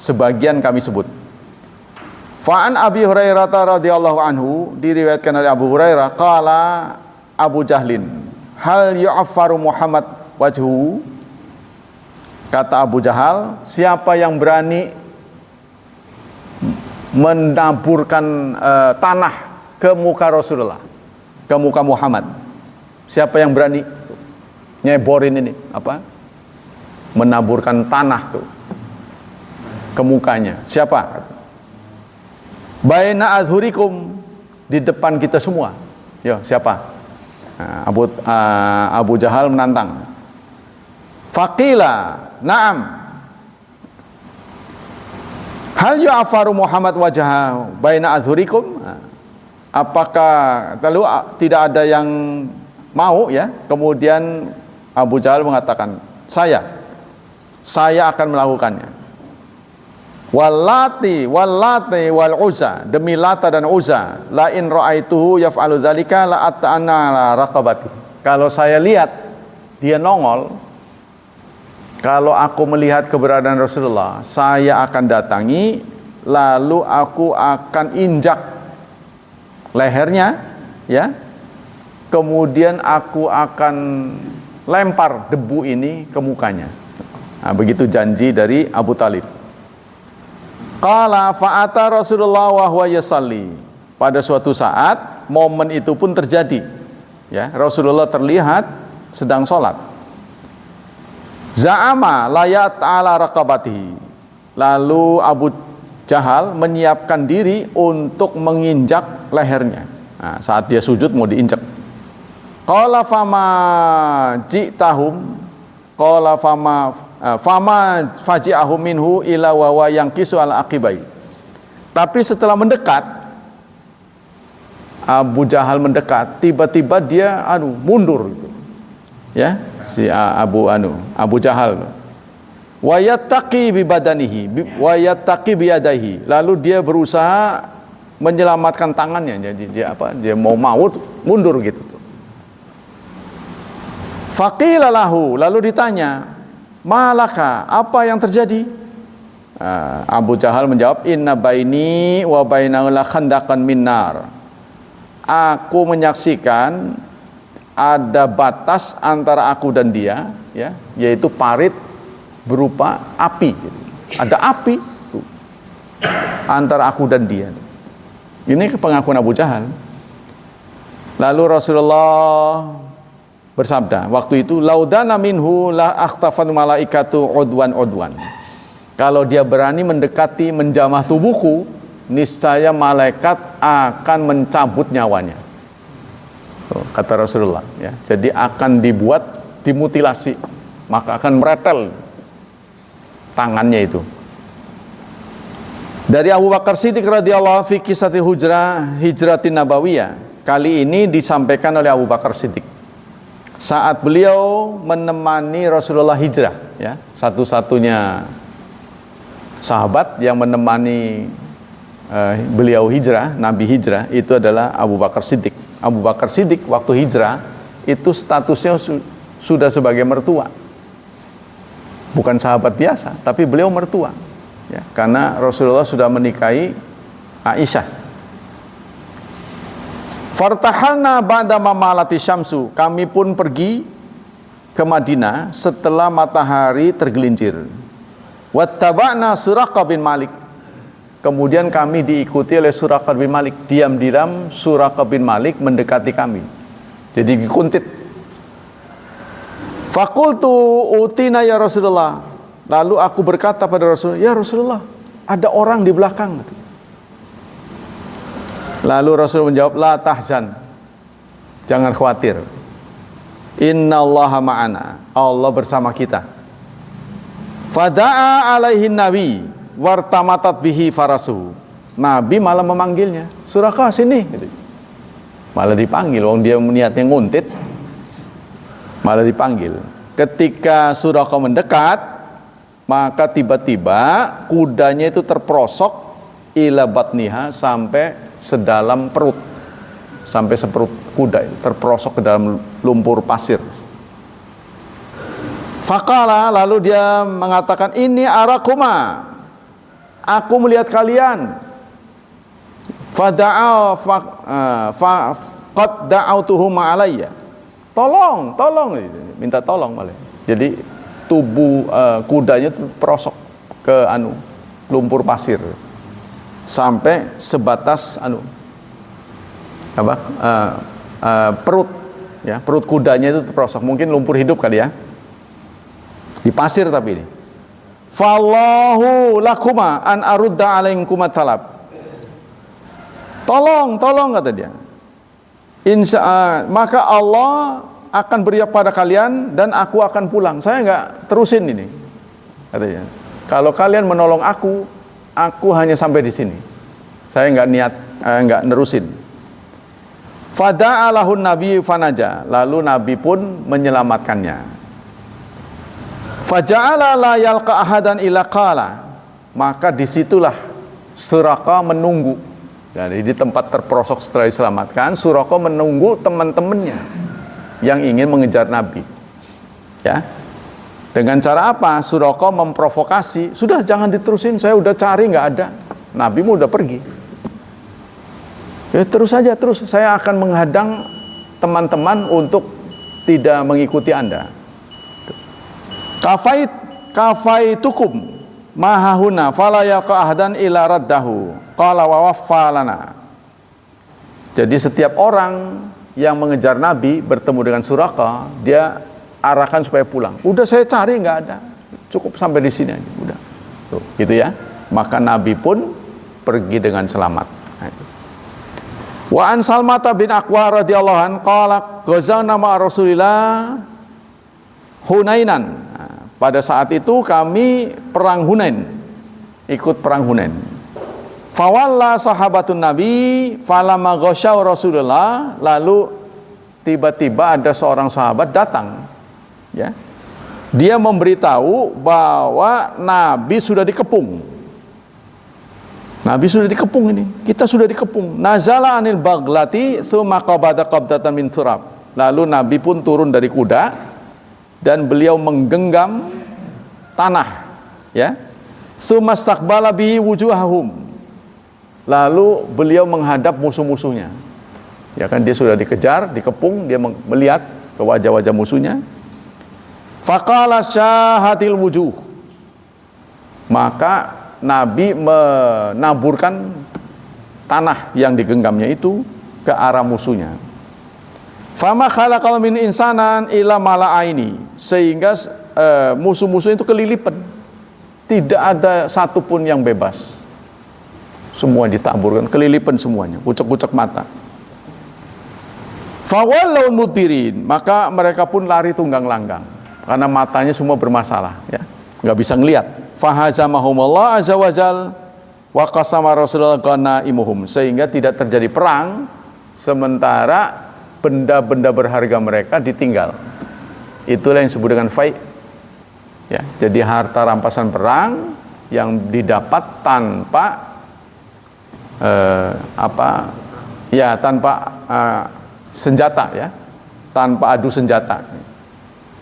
sebagian kami sebut. Fa'an Abi Hurairah radhiyallahu anhu, diriwayatkan oleh Abu Hurairah qala Abu Jahlin hal yu'affaru Muhammad wajhu. Kata Abu Jahal, siapa yang berani menaburkan tanah ke muka Rasulullah, ke muka Muhammad? Siapa yang berani nyeborin ini menaburkan tanah tuh ke mukanya? Siapa? Baina azhurikum, di depan kita semua. Yo, siapa? Nah, Abu Jahal menantang. Faqila na'am. Hal yu'afaru Muhammad wajhahu baina azhurikum? Apakah lalu tidak ada yang mau ya? Kemudian Abu Jahal mengatakan, saya akan melakukannya. Wallati wal Uzza, demi Lata dan Uzza, la in ra'aituhu yaf'alu dzalika la ata'ana la raqabati. Kalau saya lihat dia nongol, kalau aku melihat keberadaan Rasulullah, saya akan datangi, lalu aku akan injak lehernya, ya. Kemudian aku akan lempar debu ini ke mukanya. Nah, begitu janji dari Abu Talib. Qala fa'ata Rasulullah wa huwa yusalli. Pada suatu saat momen itu pun terjadi. Ya, Rasulullah terlihat sedang sholat. Za'ama layat ala raqabatihi. Lalu Abu Jahal menyiapkan diri untuk menginjak lehernya. Nah, saat dia sujud mau diinjak. Qala fama ji'tahum, qala fama faji'ahum minhu ila wa yankisu al aqibai. Tapi setelah mendekat, Abu Jahal mendekat, tiba-tiba dia mundur gitu. Ya, si Abu Jahal. Wa yattaqi bi badanihi wa yattaqi bi yadayhi. Lalu dia berusaha menyelamatkan tangannya. Jadi dia mau mundur gitu. Faqila lahu, lalu ditanya, malaka, apa yang terjadi? Abu Jahal menjawab, inna baini wa bainahu la khandaqan min nar. Aku menyaksikan ada batas antara aku dan dia, ya, yaitu parit berupa api. Ada api. antara aku dan dia. Ini pengakuan Abu Jahal. Lalu Rasulullah bersabda waktu itu, laudana minhu la akhtafan malaikatu udwan. Kalau dia berani mendekati menjamah tubuhku, niscaya malaikat akan mencabut nyawanya. Kata Rasulullah, ya. Jadi akan dimutilasi, maka akan meretel tangannya itu. Dari Abu Bakar Siddiq radhiyallahu anhu fi kisati hijratin nabawiyah. Kali ini disampaikan oleh Abu Bakar Siddiq saat beliau menemani Rasulullah hijrah, ya. Satu-satunya sahabat yang menemani beliau hijrah, Nabi hijrah, itu adalah Abu Bakar Siddiq. Abu Bakar Siddiq waktu hijrah itu statusnya sudah sebagai mertua, bukan sahabat biasa, tapi beliau mertua, ya, karena Rasulullah sudah menikahi Aisyah. Fartahalna ba'da mamalati syamsu, kami pun pergi ke Madinah setelah matahari tergelincir. Wattaba'na Suraqah bin Malik, kemudian kami diikuti oleh Suraqah bin Malik. Diam-diam Suraqah bin Malik mendekati kami, jadi dikuntit. Fakultu utina ya Rasulullah, lalu aku berkata pada Rasulullah, ya Rasulullah, ada orang di belakang. Lalu Rasul menjawab, la tahzan, jangan khawatir, innallaha ma'ana, Allah bersama kita. Fada'a alaihin nabi wartamatat bihi farasuhu, Nabi malah memanggilnya, Suraqah sini, malah dipanggil, wong dia niatnya nguntit, malah dipanggil. Ketika Suraqah mendekat, maka tiba-tiba kudanya itu terprosok ila batniha, sampai sedalam perut, sampai seperut kuda terprosok ke dalam lumpur pasir. Faqala, lalu dia mengatakan, ini arakuma, aku melihat kalian. Fada'a qad da'autuhuma alayya, tolong, minta tolong malah. Jadi tubuh kudanya terprosok ke lumpur pasir sampai sebatas perut, ya, perut kudanya itu terprosok, mungkin lumpur hidup kali ya, di pasir. Tapi ini fallahu lakuma an arudda alaikuma talab, tolong kata dia, maka Allah akan beri pada kalian dan aku akan pulang, saya nggak terusin ini, katanya. Kalau kalian menolong aku hanya sampai di sini, saya nggak nerusin. Fada'alahun nabi fanaja, lalu Nabi pun menyelamatkannya. Faja'ala la yalqa ahadan illa qala, maka disitulah Suraqah menunggu. Jadi di tempat terprosok setelah diselamatkan, Suraqah menunggu teman-temannya yang ingin mengejar Nabi, ya. Dengan cara apa? Suraqah memprovokasi, sudah jangan diterusin, saya udah cari nggak ada, Nabi mu udah pergi, ya terus saja, saya akan menghadang teman-teman untuk tidak mengikuti Anda. Kafaitukum mahahuna fala yaqa ahdan ila raddahu qala wa waffalana. Jadi setiap orang yang mengejar Nabi bertemu dengan Suraqah, dia arahkan supaya pulang. Udah saya cari nggak ada, cukup sampai di sini aja, udah. Tuh, gitu ya. Maka Nabi pun pergi dengan selamat. Wa an Salmata bin Aqwa radhiyallahu anhu qala ghazawna ma Rasulillah Hunainan. Pada saat itu kami perang Hunain, ikut perang Hunain. Fawalla sahabatun Nabi falamma ghasyaw Rasulullah, lalu tiba-tiba ada seorang sahabat datang, ya. Dia memberitahu bahwa Nabi sudah dikepung. Nabi sudah dikepung ini. Kita sudah dikepung. Nazala anil baglati tsumma qabada qabdatan min turab. Lalu Nabi pun turun dari kuda dan beliau menggenggam tanah, ya. Tsumma istaqbala bihi wujuhahum. Lalu beliau menghadap musuh-musuhnya. Ya kan, dia sudah dikejar, dikepung, dia melihat ke wajah-wajah musuhnya. Faqala syahatil wujuh, maka Nabi menaburkan tanah yang digenggamnya itu ke arah musuhnya. Fama khalaqal min insanan illa mala'aini, sehingga musuh-musuh itu kelilipan. Tidak ada satupun yang bebas. Semua ditaburkan, kelilipan semuanya, kucek-kucek mata. Fawallau mudbirin, maka mereka pun lari tunggang langgang karena matanya semua bermasalah, ya, nggak bisa ngelihat. Fahazamahumullah azza wajal wa qasama Rasulullah ghana'imuhum, sehingga tidak terjadi perang sementara benda-benda berharga mereka ditinggal. Itulah yang disebut dengan fai'. Ya, jadi harta rampasan perang yang didapat tanpa tanpa senjata, ya, tanpa adu senjata.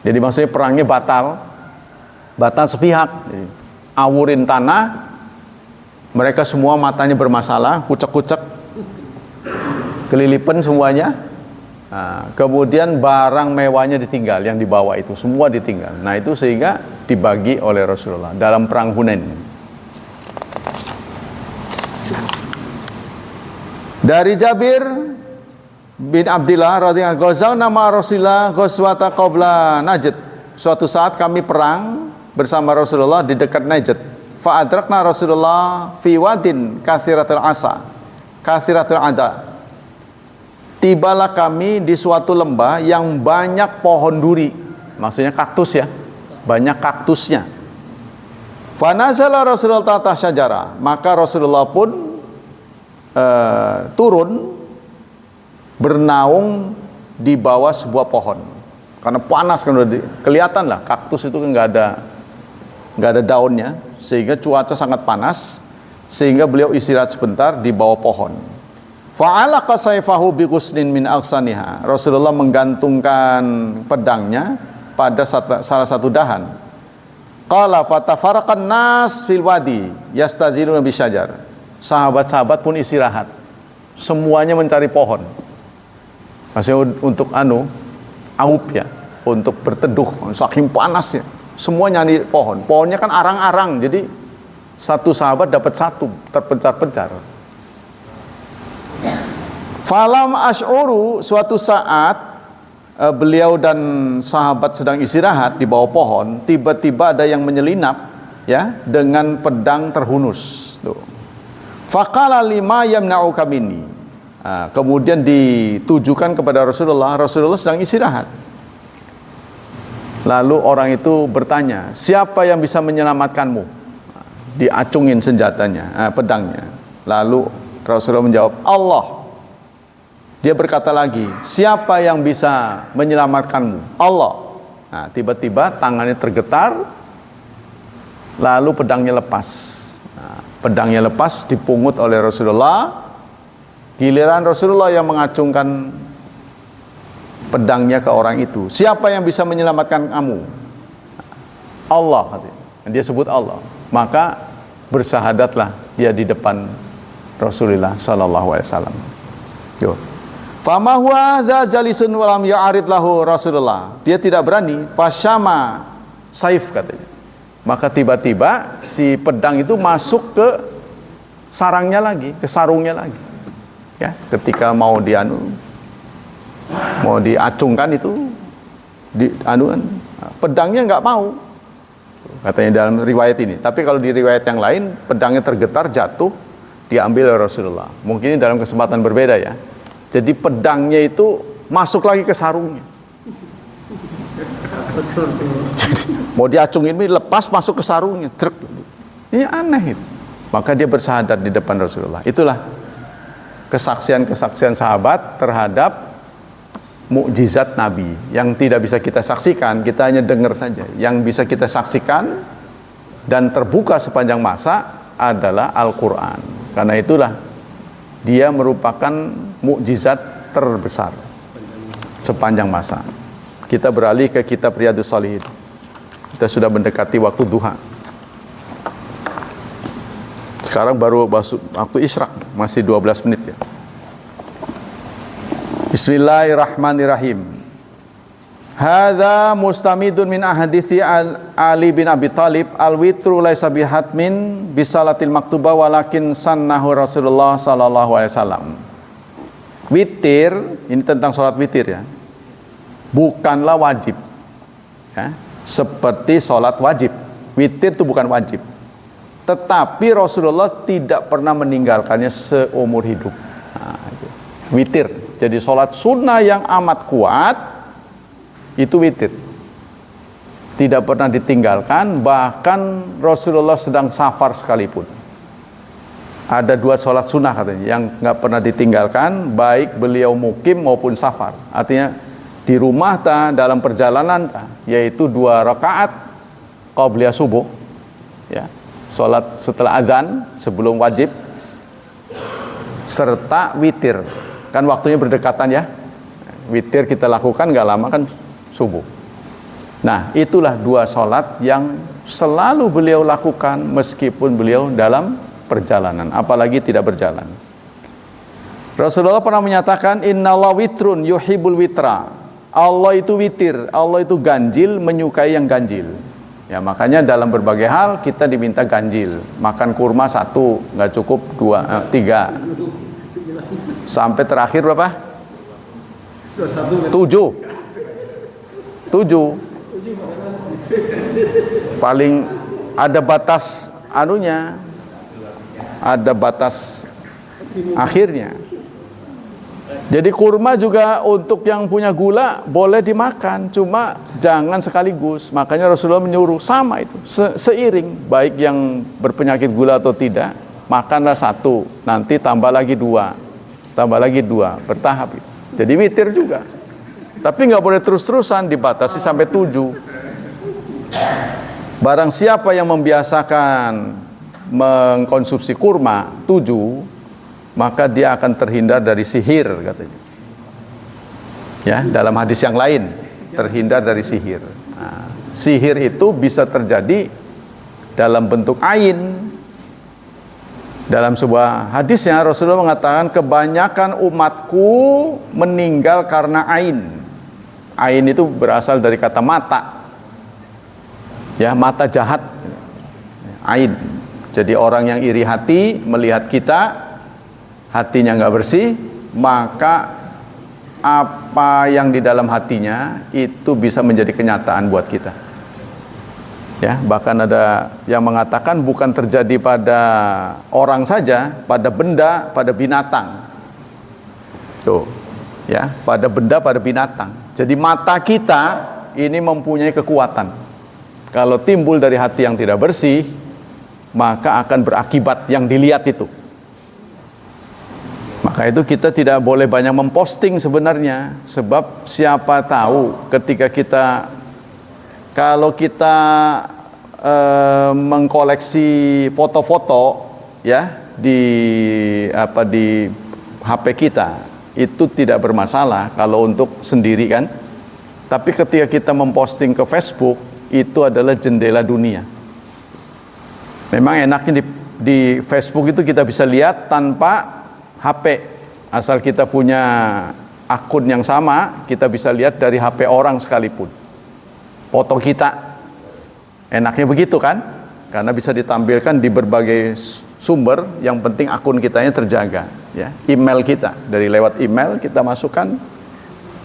Jadi maksudnya perangnya batal sepihak. Jadi, awurin tanah, mereka semua matanya bermasalah, kucek-kucek, kelilipan semuanya. Nah, kemudian barang mewahnya ditinggal, yang dibawa itu semua ditinggal. Nah, itu sehingga dibagi oleh Rasulullah dalam perang Hunain. Dari Jabir bin Abdillah radhiyallahu anhu, ghazawna ma Rasulillah ghazwata qabla Najd. Suatu saat kami perang bersama Rasulullah di dekat Najd. Fa adrakna Rasulullah fi wadin katsiratul ada. Tibalah kami di suatu lembah yang banyak pohon duri, maksudnya kaktus, ya, banyak kaktusnya. Fa nazala Rasulullah tahta syajara, maka Rasulullah pun turun bernaung di bawah sebuah pohon karena panas, kan udah kelihatan lah kaktus itu kan nggak ada daunnya, sehingga cuaca sangat panas, sehingga beliau istirahat sebentar di bawah pohon. Fa'alaqa sayfahu bighusnin min aghsaniha, Rasulullah menggantungkan pedangnya pada salah satu dahan. Qala fatafaraqan nas fil wadi yastadhiluna bisyajar, sahabat-sahabat pun istirahat, semuanya mencari pohon. Maksudnya untuk aup, ya, untuk berteduh, saking panasnya, semua nyari pohon. Pohonnya kan arang-arang, jadi satu sahabat dapat satu, terpencar-pencar. Falam ash'uru, suatu saat beliau dan sahabat sedang istirahat di bawah pohon, tiba-tiba ada yang menyelinap, ya, dengan pedang terhunus. Faqala lima yamna'uka minni. Kemudian ditujukan kepada Rasulullah. Rasulullah sedang istirahat. Lalu orang itu bertanya, siapa yang bisa menyelamatkanmu? Diacungin senjatanya, pedangnya. Lalu Rasulullah menjawab, Allah. Dia berkata lagi, siapa yang bisa menyelamatkanmu? Allah. Nah, tiba-tiba tangannya tergetar, lalu pedangnya lepas. Nah, pedangnya lepas, dipungut oleh Rasulullah. Giliran Rasulullah yang mengacungkan pedangnya ke orang itu. Siapa yang bisa menyelamatkan kamu? Allah. Dia sebut Allah. Maka bersahadatlah dia di depan Rasulullah sallallahu alaihi wasallam. Fama huwa dza jalisun walam ya'rid lahu Rasulullah. Dia tidak berani, fasyama saif katanya. Maka tiba-tiba si pedang itu masuk ke sarangnya lagi, ke sarungnya lagi. Ya, ketika mau diacungkan itu pedangnya nggak mau. Katanya dalam riwayat ini. Tapi kalau di riwayat yang lain, pedangnya tergetar, jatuh, diambil oleh Rasulullah. Mungkin ini dalam kesempatan berbeda, ya. Jadi pedangnya itu masuk lagi ke sarungnya. Jadi, mau diacungin ini lepas masuk ke sarungnya. Ini aneh itu. Maka dia bersahadat di depan Rasulullah. Itulah kesaksian-kesaksian sahabat terhadap mukjizat Nabi yang tidak bisa kita saksikan, kita hanya dengar saja. Yang bisa kita saksikan dan terbuka sepanjang masa adalah Al-Quran. Karena itulah dia merupakan mukjizat terbesar sepanjang masa. Kita beralih ke kitab Riyadhus Shalihin. Kita sudah mendekati waktu duha. Sekarang baru waktu isyraq, masih 12 menit, ya. Bismillahirrahmanirrahim. Hadza mustamidun min ahadithi Ali bin Abi Thalib al-witru laisa bihatmin bisalatil maktubah walakin sannahu Rasulullah sallallahu alaihi wasallam. Witir, ini tentang sholat witir ya, bukanlah wajib ya, seperti sholat wajib. Witir itu bukan wajib, tetapi Rasulullah tidak pernah meninggalkannya seumur hidup. Nah, itu. Witir, jadi sholat sunnah yang amat kuat, itu witir, tidak pernah ditinggalkan. Bahkan Rasulullah sedang safar sekalipun, ada 2 sholat sunnah katanya yang nggak pernah ditinggalkan, baik beliau mukim maupun safar. Artinya di rumah dalam perjalanan yaitu 2 rakaat qabliyah subuh, ya, sholat setelah azan sebelum wajib, serta witir. Kan waktunya berdekatan ya, witir kita lakukan nggak lama kan subuh. Nah, itulah 2 sholat yang selalu beliau lakukan meskipun beliau dalam perjalanan, apalagi tidak berjalan. Rasulullah pernah menyatakan, innallaha witrun yuhibbul witra. Allah itu witir, Allah itu ganjil, menyukai yang ganjil. Ya, makanya dalam berbagai hal kita diminta ganjil. Makan kurma 1, nggak cukup 3. Sampai terakhir berapa? 7. Paling ada batas anunya, ada batas akhirnya. Jadi kurma juga untuk yang punya gula boleh dimakan, cuma jangan sekaligus. Makanya Rasulullah menyuruh sama itu, seiring, baik yang berpenyakit gula atau tidak, makanlah 1, nanti tambah lagi 2, tambah lagi 2, bertahap. Jadi witir juga, tapi nggak boleh terus-terusan, dibatasi sampai 7. Barang siapa yang membiasakan mengkonsumsi kurma 7, maka dia akan terhindar dari sihir, katanya. Ya, dalam hadis yang lain, terhindar dari sihir. Nah, sihir itu bisa terjadi dalam bentuk ain. Dalam sebuah hadisnya Rasulullah mengatakan, kebanyakan umatku meninggal karena ain. Ain itu berasal dari kata mata. Ya, mata jahat. Ain. Jadi orang yang iri hati melihat kita, hatinya nggak bersih, maka apa yang di dalam hatinya itu bisa menjadi kenyataan buat kita. Ya, bahkan ada yang mengatakan bukan terjadi pada orang saja, pada benda, pada binatang. Tuh, ya, pada benda, pada binatang. Jadi mata kita ini mempunyai kekuatan. Kalau timbul dari hati yang tidak bersih, maka akan berakibat yang dilihat itu. Maka itu kita tidak boleh banyak memposting sebenarnya, sebab siapa tahu ketika kita, kalau kita mengkoleksi foto-foto ya di HP kita, itu tidak bermasalah kalau untuk sendiri kan. Tapi ketika kita memposting ke Facebook, itu adalah jendela dunia. Memang enaknya di Facebook itu kita bisa lihat tanpa HP, asal kita punya akun yang sama, kita bisa lihat dari HP orang sekalipun foto kita. Enaknya begitu kan, karena bisa ditampilkan di berbagai sumber, yang penting akun kitanya terjaga ya. Email kita, dari lewat email kita masukkan,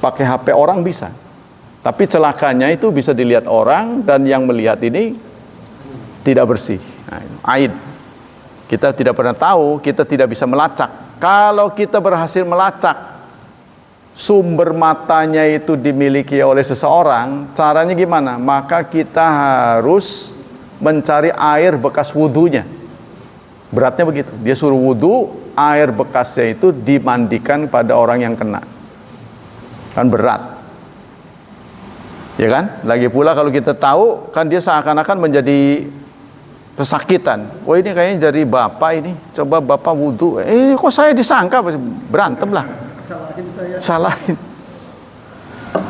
pakai HP orang bisa, tapi celakanya itu bisa dilihat orang, dan yang melihat ini tidak bersih. Nah, aib. Kita tidak pernah tahu, kita tidak bisa melacak. Kalau kita berhasil melacak sumber matanya itu dimiliki oleh seseorang, caranya gimana? Maka kita harus mencari air bekas wudunya. Beratnya begitu. Dia suruh wudu, air bekasnya itu dimandikan pada orang yang kena. Kan berat. Ya kan? Lagi pula kalau kita tahu, kan dia seakan-akan menjadi kesakitan. Oh, ini kayaknya dari bapak ini, coba bapak wudhu, kok saya disangka, berantem lah, salahin.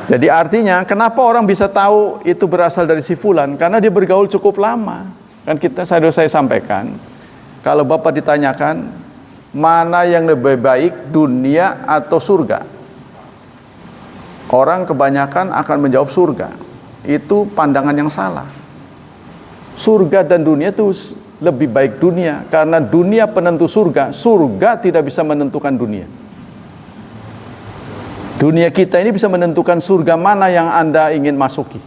Jadi artinya kenapa orang bisa tahu itu berasal dari si fulan? Karena dia bergaul cukup lama. Kan saya sampaikan, kalau bapak ditanyakan mana yang lebih baik, dunia atau surga, Orang kebanyakan akan menjawab surga. Itu pandangan yang salah. Surga dan dunia itu lebih baik dunia, karena dunia penentu surga. Surga tidak bisa menentukan dunia. Dunia kita ini bisa menentukan surga mana yang Anda ingin masuki.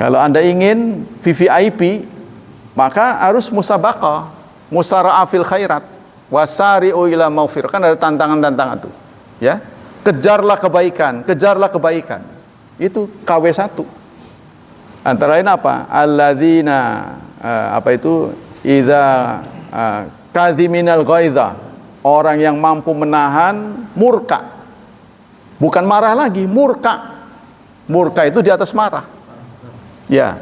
Kalau Anda ingin VVIP, maka harus musabaqah, musara'a fil khairat, wasari'u ila maghfirah. Kan ada tantangan-tantangan tuh. Ya. Kejarlah kebaikan, kejarlah kebaikan. Itu KW1. Antara lain apa? Alladzina idza kadhiminal ghaidha. Orang yang mampu menahan murka. Bukan marah lagi, murka. Murka itu di atas marah. Ya,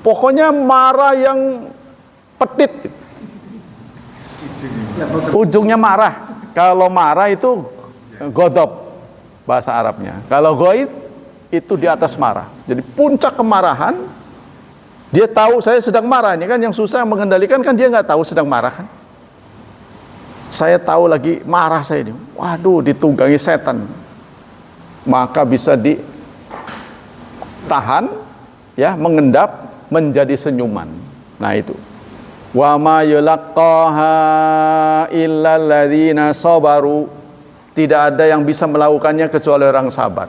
pokoknya marah yang petit. Ujungnya marah. Kalau marah itu ghadab bahasa Arabnya. Kalau ghaidh itu di atas marah. Jadi puncak kemarahan, dia tahu saya sedang marah. Ini kan yang susah mengendalikan, kan dia nggak tahu sedang marah kan. Saya tahu lagi marah saya ini. Waduh, ditunggangi setan. Maka bisa ditahan, ya, mengendap menjadi senyuman. Nah itu. Wa ma yulaqqaha illal ladzina sabaru. Tidak ada yang bisa melakukannya kecuali orang sabar.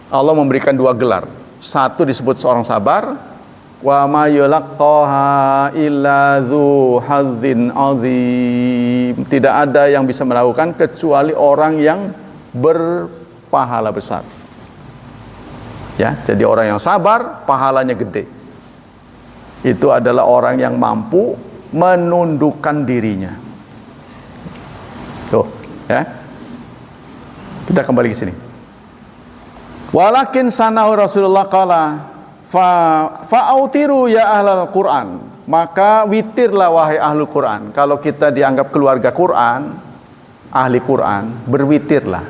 Allah memberikan 2 gelar. Satu disebut seorang sabar. Wa ma yulaqqaha illa dzu hadzin azim. Tidak ada yang bisa melakukan kecuali orang yang berpahala besar. Ya, jadi orang yang sabar pahalanya gede. Itu adalah orang yang mampu menundukkan dirinya. Tuh, ya. Kita kembali ke sini. Walakin sanahu Rasulullah qala fa'autiru ya ahlal Quran. Maka witirlah wahai ahlul Quran. Kalau kita dianggap keluarga Quran, ahli Quran, berwitirlah.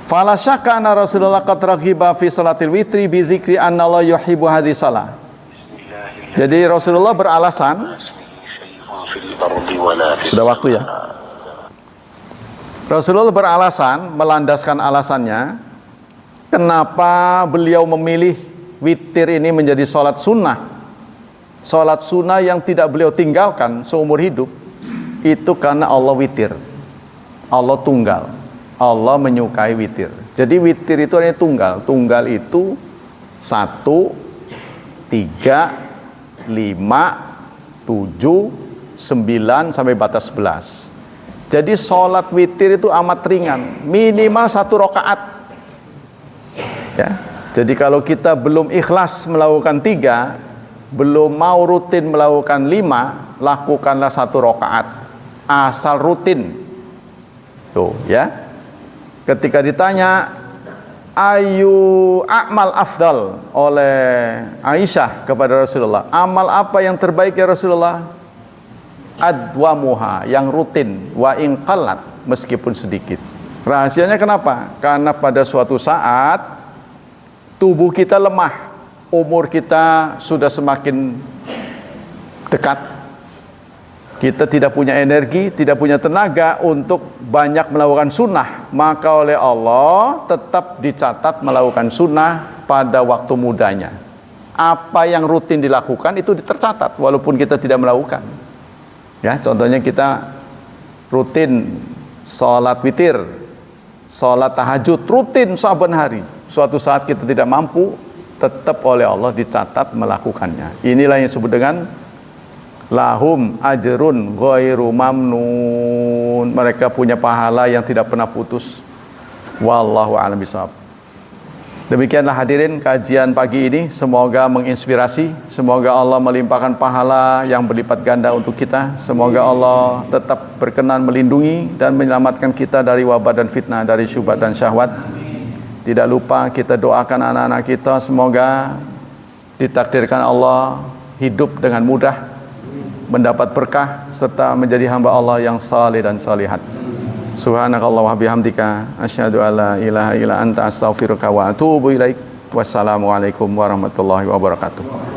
Fala syakka anna Rasulullah qad raghiba fi salatil witri bi dzikri anna Allah yuhibbu hadhihi salah. Jadi Rasulullah beralasan, sudah waktu ya. Rasulullah beralasan, melandaskan alasannya, kenapa beliau memilih witir ini menjadi sholat sunnah. Sholat sunnah yang tidak beliau tinggalkan seumur hidup, itu karena Allah witir. Allah tunggal. Allah menyukai witir. Jadi witir itu hanya tunggal. Tunggal itu 1, 3, 5, 7, 9 sampai batas 11. Jadi sholat witir itu amat ringan, minimal 1 rakaat. Ya. Jadi kalau kita belum ikhlas melakukan 3, belum mau rutin melakukan 5, lakukanlah 1 rakaat. Asal rutin. Tuh, ya. Ketika ditanya ayu amal afdal oleh Aisyah kepada Rasulullah, amal apa yang terbaik ya Rasulullah? Adwamuha, yang rutin, wa in qallat, meskipun sedikit. Rahasianya kenapa? Karena pada suatu saat tubuh kita lemah, umur kita sudah semakin dekat, kita tidak punya energi, tidak punya tenaga untuk banyak melakukan sunnah, maka oleh Allah tetap dicatat melakukan sunnah pada waktu mudanya. Apa yang rutin dilakukan itu tercatat walaupun kita tidak melakukan. Ya, contohnya kita rutin sholat witir, sholat tahajud, rutin saban hari. Suatu saat kita tidak mampu, tetap oleh Allah dicatat melakukannya. Inilah yang disebut dengan lahum ajrun ghairu mamnun. Mereka punya pahala yang tidak pernah putus. Wallahu a'lam bishawab. Demikianlah hadirin kajian pagi ini, semoga menginspirasi, semoga Allah melimpahkan pahala yang berlipat ganda untuk kita, semoga Allah tetap berkenan melindungi dan menyelamatkan kita dari wabah dan fitnah, dari syubhat dan syahwat. Tidak lupa kita doakan anak-anak kita, semoga ditakdirkan Allah hidup dengan mudah, mendapat berkah, serta menjadi hamba Allah yang saleh dan salihat. Subhanakallah wa bihamdika asyhadu alla ilaha illa anta astaghfiruka wa atubu ilaik. Wassalamualaikum warahmatullahi wabarakatuh.